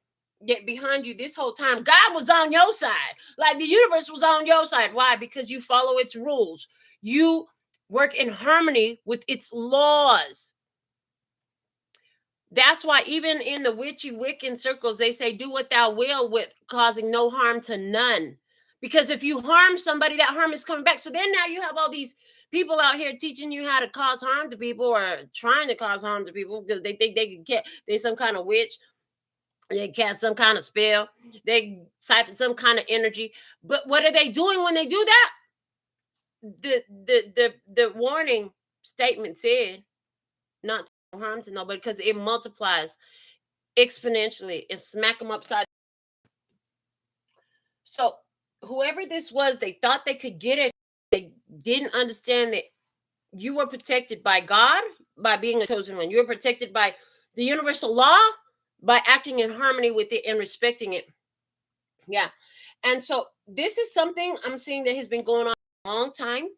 that behind you this whole time, God was on your side. Like, the universe was on your side. Why? Because you follow its rules. You work in harmony with its laws. That's why even in the witchy Wiccan circles, they say, do what thou will, with causing no harm to none. Because if you harm somebody, that harm is coming back. So then now you have all these people out here teaching you how to cause harm to people, or trying to cause harm to people, because they think they can get, they some kind of witch, they cast some kind of spell, they siphon some kind of energy. But what are they doing when they do that? The warning statement said not to harm to nobody, because it multiplies exponentially and smack them upside. So whoever this was, they thought they could get it. They didn't understand that you were protected by God by being a chosen one. You were protected by the universal law by acting in harmony with it and respecting it. Yeah. And so this is something I'm seeing that has been going on a long time,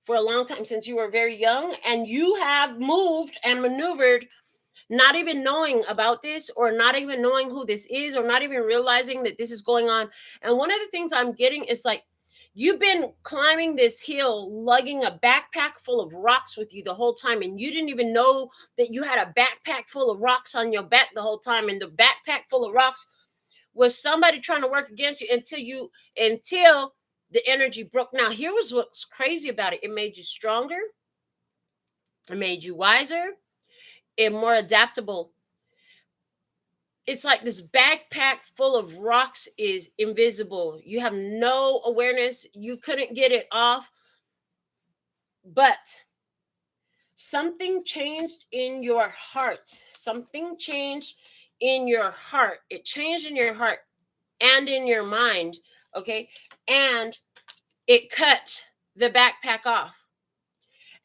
for a long time, since you were very young, and you have moved and maneuvered not even knowing about this, or not even knowing who this is, or not even realizing that this is going on. And one of the things I'm getting is, like, you've been climbing this hill lugging a backpack full of rocks with you the whole time, and you didn't even know that you had a backpack full of rocks on your back the whole time. And the backpack full of rocks was somebody trying to work against you until the energy broke. Now, here was what's crazy about it. It made you stronger. It made you wiser and more adaptable. It's like this backpack full of rocks is invisible. You have no awareness. You couldn't get it off. But something changed in your heart. Something changed in your heart. It changed in your heart and in your mind. Okay. And it cut the backpack off.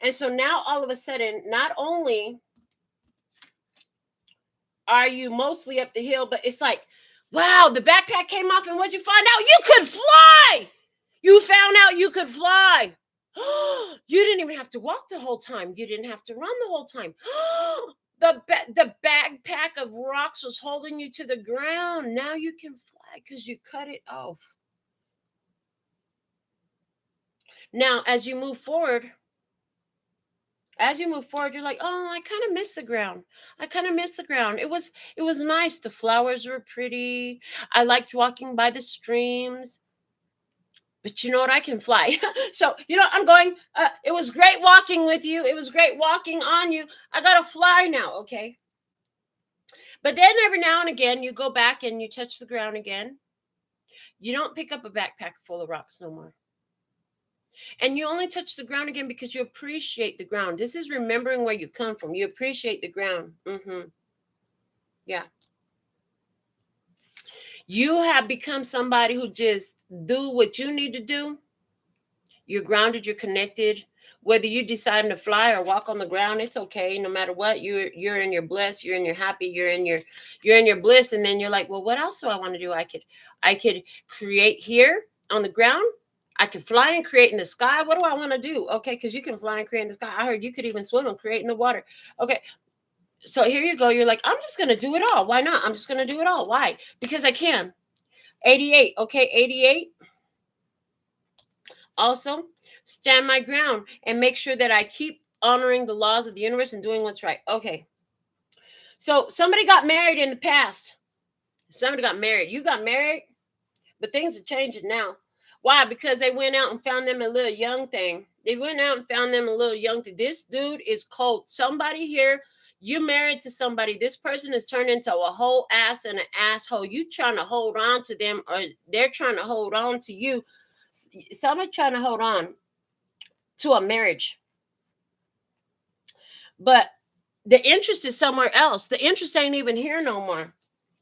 And so now all of a sudden, not only are you mostly up the hill, but it's like, wow, the backpack came off, and what'd you find out? You could fly. You found out you could fly. You didn't even have to walk the whole time. You didn't have to run the whole time. The backpack of rocks was holding you to the ground. Now you can fly because you cut it off. Now, as you move forward, you're like, oh, I kind of miss the ground. It was nice. The flowers were pretty. I liked walking by the streams. But you know what? I can fly. So, I'm going, it was great walking with you. It was great walking on you. I got to fly now. Okay. But then every now and again, you go back and you touch the ground again. You don't pick up a backpack full of rocks no more. And you only touch the ground again because you appreciate the ground. This is remembering where you come from. You appreciate the ground. Yeah. You have become somebody who just do what you need to do. You're grounded. You're connected. Whether you decide to fly or walk on the ground, it's okay. No matter what, you're in your bliss. You're in your happy. You're in your bliss. And then you're like, well, what else do I want to do? I could create here on the ground. I can fly and create in the sky. What do I want to do? Okay, because you can fly and create in the sky. I heard you could even swim and create in the water. Okay, so here you go. You're like, I'm just going to do it all. Why not? I'm just going to do it all. Why? Because I can. 88. Okay, 88. Also, stand my ground and make sure that I keep honoring the laws of the universe and doing what's right. Okay. So somebody got married in the past. Somebody got married. You got married, but things are changing now. Why? Because they went out and found them a little young thing. They went out and found them a little young thing. This dude is cold. Somebody here, you married to somebody. This person has turned into a whole ass and an asshole. You trying to hold on to them, or they're trying to hold on to you. Somebody trying to hold on to a marriage. But the interest is somewhere else. The interest ain't even here no more.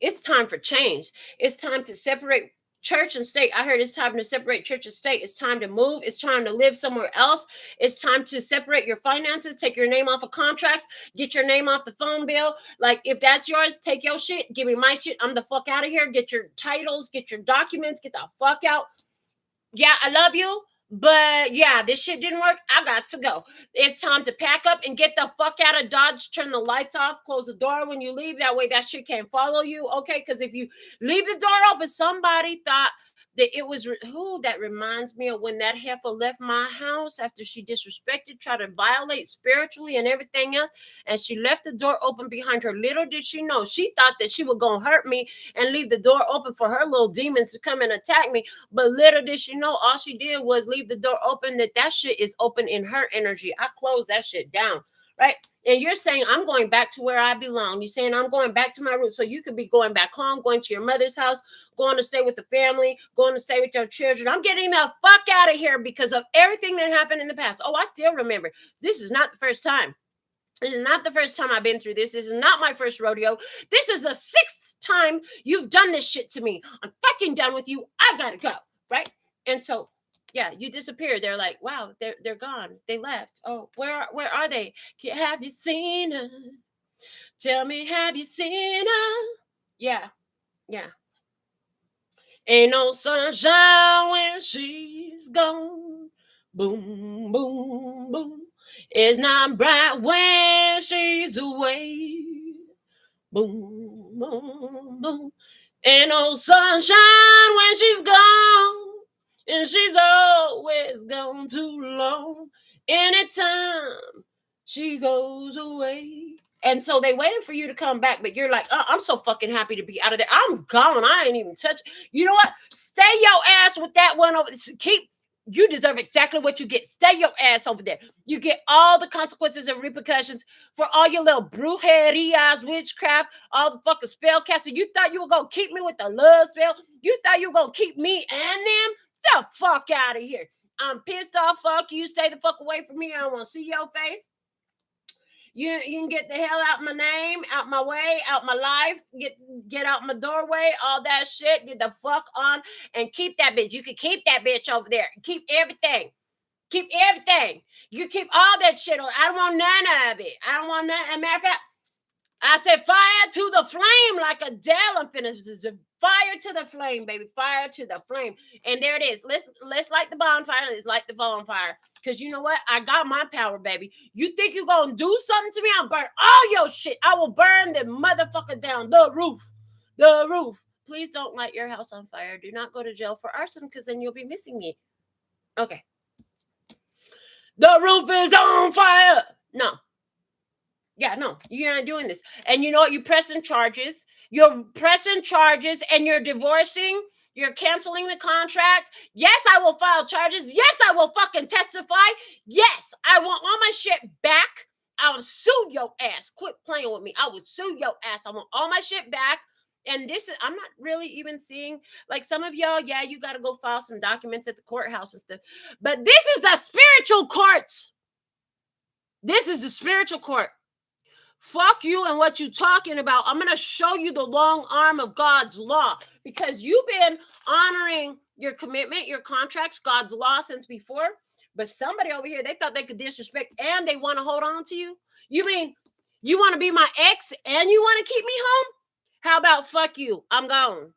It's time for change. It's time to separate church and state. I heard it's time to separate church and state. It's time to move. It's time to live somewhere else. It's time to separate your finances, take your name off of contracts, get your name off the phone bill. Like, if that's yours, take your shit, give me my shit. I'm the fuck out of here. Get your titles, get your documents, get the fuck out. Yeah, I love you, but yeah, this shit didn't work. I got to go. It's time to pack up and get the fuck out of Dodge. Turn the lights off, close the door when you leave. That way that shit can't follow you, okay? Because if you leave the door open, somebody thought that it was, who, that reminds me of when that heifer left my house after she disrespected, tried to violate spiritually and everything else, and she left the door open behind her. Little did she know, she thought that she was going to hurt me and leave the door open for her little demons to come and attack me. But little did she know, all she did was leave the door open, that shit is open in her energy. I closed that shit down, right? And you're saying, I'm going back to where I belong. You're saying, I'm going back to my roots. So you could be going back home, going to your mother's house, going to stay with the family, going to stay with your children. I'm getting the fuck out of here because of everything that happened in the past. Oh, I still remember. This is not the first time. This is not the first time I've been through this. This is not my first rodeo. This is the 6th time you've done this shit to me. I'm fucking done with you. I gotta go, right? And so, yeah, you disappeared. They're like, wow, they're gone. They left. Oh, where are they? Have you seen her? Tell me, have you seen her? Yeah. Ain't no sunshine when she's gone. Boom, boom, boom. It's not bright when she's away. Boom, boom, boom. Ain't no sunshine when she's gone. And she's always gone too long. Anytime she goes away. And so they waited for you to come back, but you're like, oh, I'm so fucking happy to be out of there. I'm gone. I ain't even touch. You know what? Stay your ass with that one over. You deserve exactly what you get. Stay your ass over there. You get all the consequences and repercussions for all your little brujerias, witchcraft, all the fucking spell casting. You thought you were going to keep me with the love spell? You thought you were going to keep me and them? The fuck out of here. I'm pissed off. Fuck you. Stay the fuck away from me. I don't want to see your face. You can get the hell out my name, out my way, out my life, get out my doorway, all that shit. Get the fuck on and keep that bitch. You can keep that bitch over there. Keep everything. Keep everything. You keep all that shit on. I don't want none of it. I don't want none. As a matter of fact, I said fire to the flame like Adele. I'm finished. Fire to the flame, baby. Fire to the flame. And there it is. Let's light the bonfire. Let's light the bonfire. Because you know what? I got my power, baby. You think you're going to do something to me? I'll burn all your shit. I will burn the motherfucker down. The roof. The roof. Please don't light your house on fire. Do not go to jail for arson because then you'll be missing me. Okay. The roof is on fire. No. Yeah, no, you're not doing this. And you know what? You're pressing charges. You're pressing charges and you're divorcing. You're canceling the contract. Yes, I will file charges. Yes, I will fucking testify. Yes, I want all my shit back. I'll sue your ass. Quit playing with me. I will sue your ass. I want all my shit back. And this is, I'm not really even seeing, like some of y'all, yeah, you got to go file some documents at the courthouse and stuff. But this is the spiritual courts. This is the spiritual court. Fuck you and what you talking about. I'm going to show you the long arm of God's law because you've been honoring your commitment, your contracts, God's law since before. But somebody over here, they thought they could disrespect and they want to hold on to you. You mean you want to be my ex and you want to keep me home? How about fuck you? I'm gone.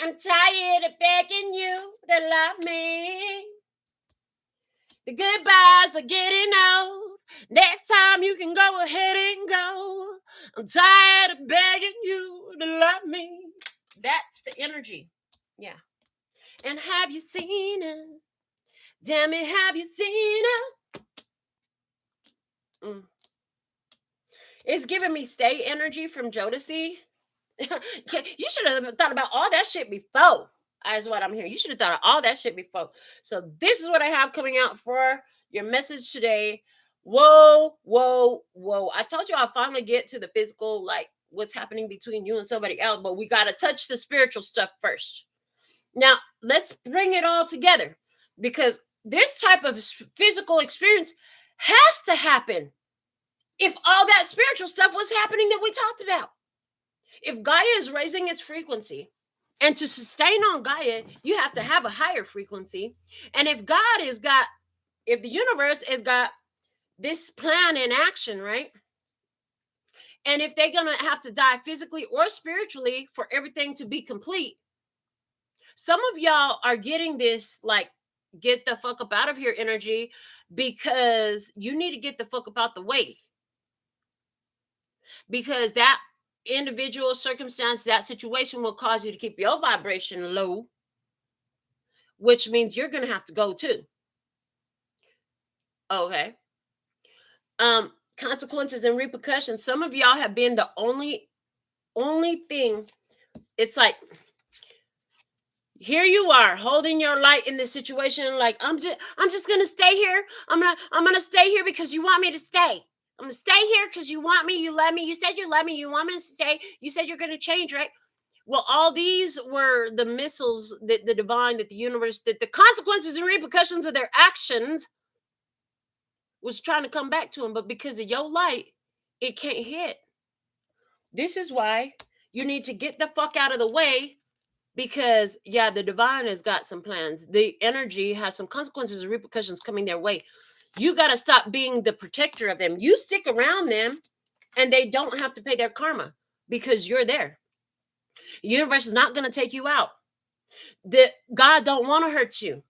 I'm tired of begging you to love me. The goodbyes are getting old. Next time you can go ahead and go. I'm tired of begging you to love me. That's the energy. Yeah. And have you seen it? Damn it, have you seen it? It's giving me stay energy from Jodeci. You should have thought about all that shit before. Is what I'm hearing. You should have thought of all that shit before. So this is what I have coming out for your message today. Whoa, whoa, whoa. I told you I'll finally get to the physical, like what's happening between you and somebody else, but we got to touch the spiritual stuff first. Now, let's bring it all together, because this type of physical experience has to happen if all that spiritual stuff was happening that we talked about. If Gaia is raising its frequency, and to sustain on Gaia, you have to have a higher frequency. And if if the universe has got this plan in action, right? And if they're going to have to die physically or spiritually for everything to be complete, some of y'all are getting this, like, get the fuck up out of here energy, because you need to get the fuck up out the way. Because that individual circumstance, that situation will cause you to keep your vibration low, which means you're going to have to go too. Okay. Consequences and repercussions. Some of y'all have been the only thing. It's like, here you are holding your light in this situation. Like, I'm just going to stay here. I'm going to stay here because you want me to stay. I'm going to stay here because you want me. You love me. You said you love me. You want me to stay. You said you're going to change, right? Well, all these were the missiles that the divine, that the universe, that the consequences and repercussions of their actions was trying to come back to them. But because of your light, it can't hit. This is why you need to get the fuck out of the way, because, yeah, the divine has got some plans. The energy has some consequences and repercussions coming their way. You got to stop being the protector of them. You stick around them and they don't have to pay their karma because you're there. The universe is not going to take you out. God don't want to hurt you.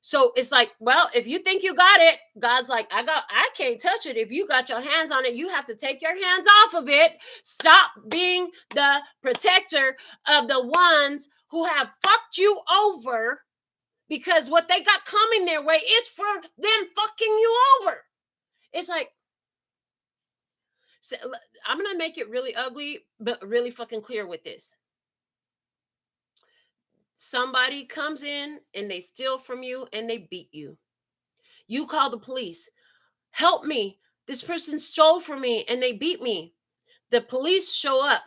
So it's like, well, if you think you got it, God's like, I can't touch it. If you got your hands on it, you have to take your hands off of it. Stop being the protector of the ones who have fucked you over, because what they got coming their way is for them fucking you over. It's like, so I'm going to make it really ugly, but really fucking clear with this. Somebody comes in and they steal from you and they beat you. You call the police. Help me. This person stole from me and they beat me. The police show up.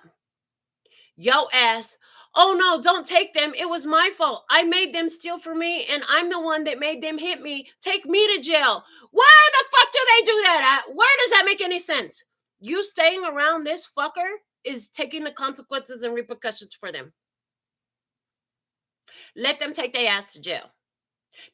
Yo ass, oh no, don't take them. It was my fault. I made them steal from me and I'm the one that made them hit me. Take me to jail. Where the fuck do they do that at? Where does that make any sense? You staying around this fucker is taking the consequences and repercussions for them. Let them take their ass to jail.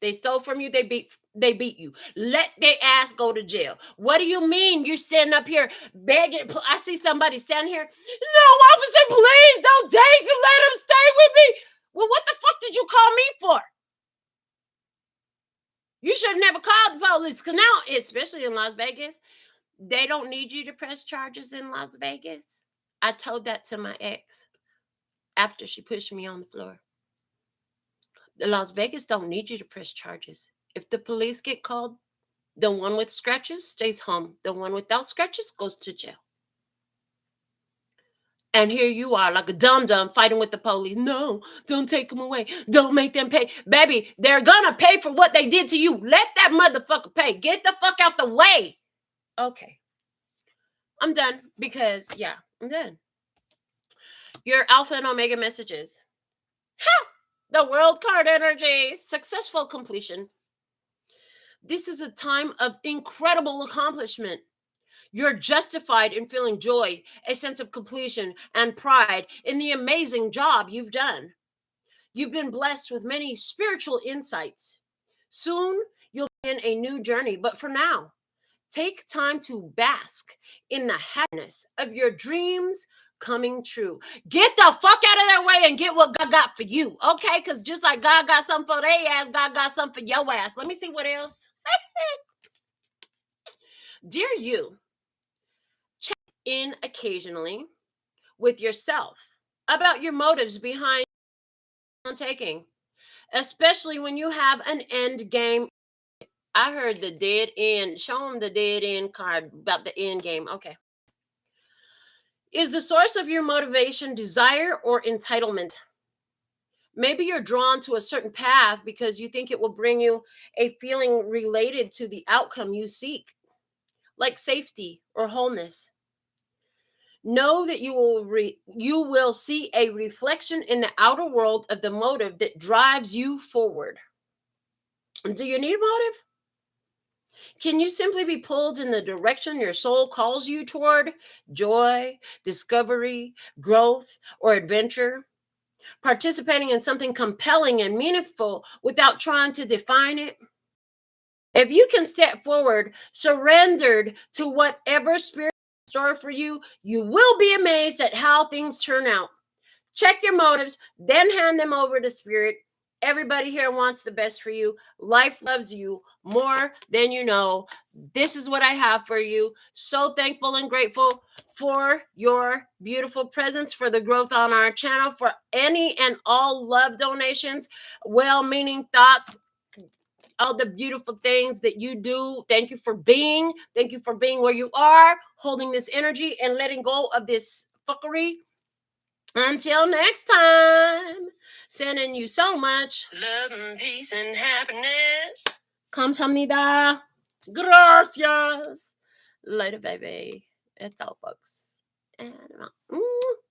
They stole from you. They beat you. Let their ass go to jail. What do you mean you're standing up here begging? I see somebody standing here. No, officer, please don't take him. Let him stay with me. Well, what the fuck did you call me for? You should have never called the police, because now, especially in Las Vegas, they don't need you to press charges in Las Vegas. I told that to my ex after she pushed me on the floor. The Las Vegas don't need you to press charges. If the police get called, the one with scratches stays home. The one without scratches goes to jail. And here you are like a dum-dum fighting with the police. No, don't take them away. Don't make them pay. Baby, they're going to pay for what they did to you. Let that motherfucker pay. Get the fuck out the way. Okay. I'm done because, yeah, I'm done. Your alpha and omega messages. Ha! The world card energy. Successful completion. This is a time of incredible accomplishment. You're justified in feeling joy, a sense of completion, and pride in the amazing job you've done. You've been blessed with many spiritual insights. Soon, you'll begin a new journey. But for now, take time to bask in the happiness of your dreams coming true. Get the fuck out of their way and get what God got for you, okay? Because just like God got something for their ass, God got something for your ass. Let me see what else. Dear you, check in occasionally with yourself about your motives behind taking, especially when you have an end game. I heard the dead end. Show them the dead end card about the end game. Okay. Is the source of your motivation desire or entitlement? Maybe you're drawn to a certain path because you think it will bring you a feeling related to the outcome you seek, like safety or wholeness. Know that you will see a reflection in the outer world of the motive that drives you forward. Do you need a motive? Can you simply be pulled in the direction your soul calls you toward? Joy, discovery, growth, or adventure? Participating in something compelling and meaningful without trying to define it? If you can step forward, surrendered to whatever spirit has in store for you, you will be amazed at how things turn out. Check your motives, then hand them over to spirit. Everybody here wants the best for you. Life loves you more than you know. This is what I have for you. So thankful and grateful for your beautiful presence, for the growth on our channel, for any and all love donations, well-meaning thoughts, all the beautiful things that you do. Thank you for being where you are, holding this energy and letting go of this fuckery. Until next time, sending you so much love and peace and happiness. Kamsahamnida. Gracias. Later, baby. It's all, folks. And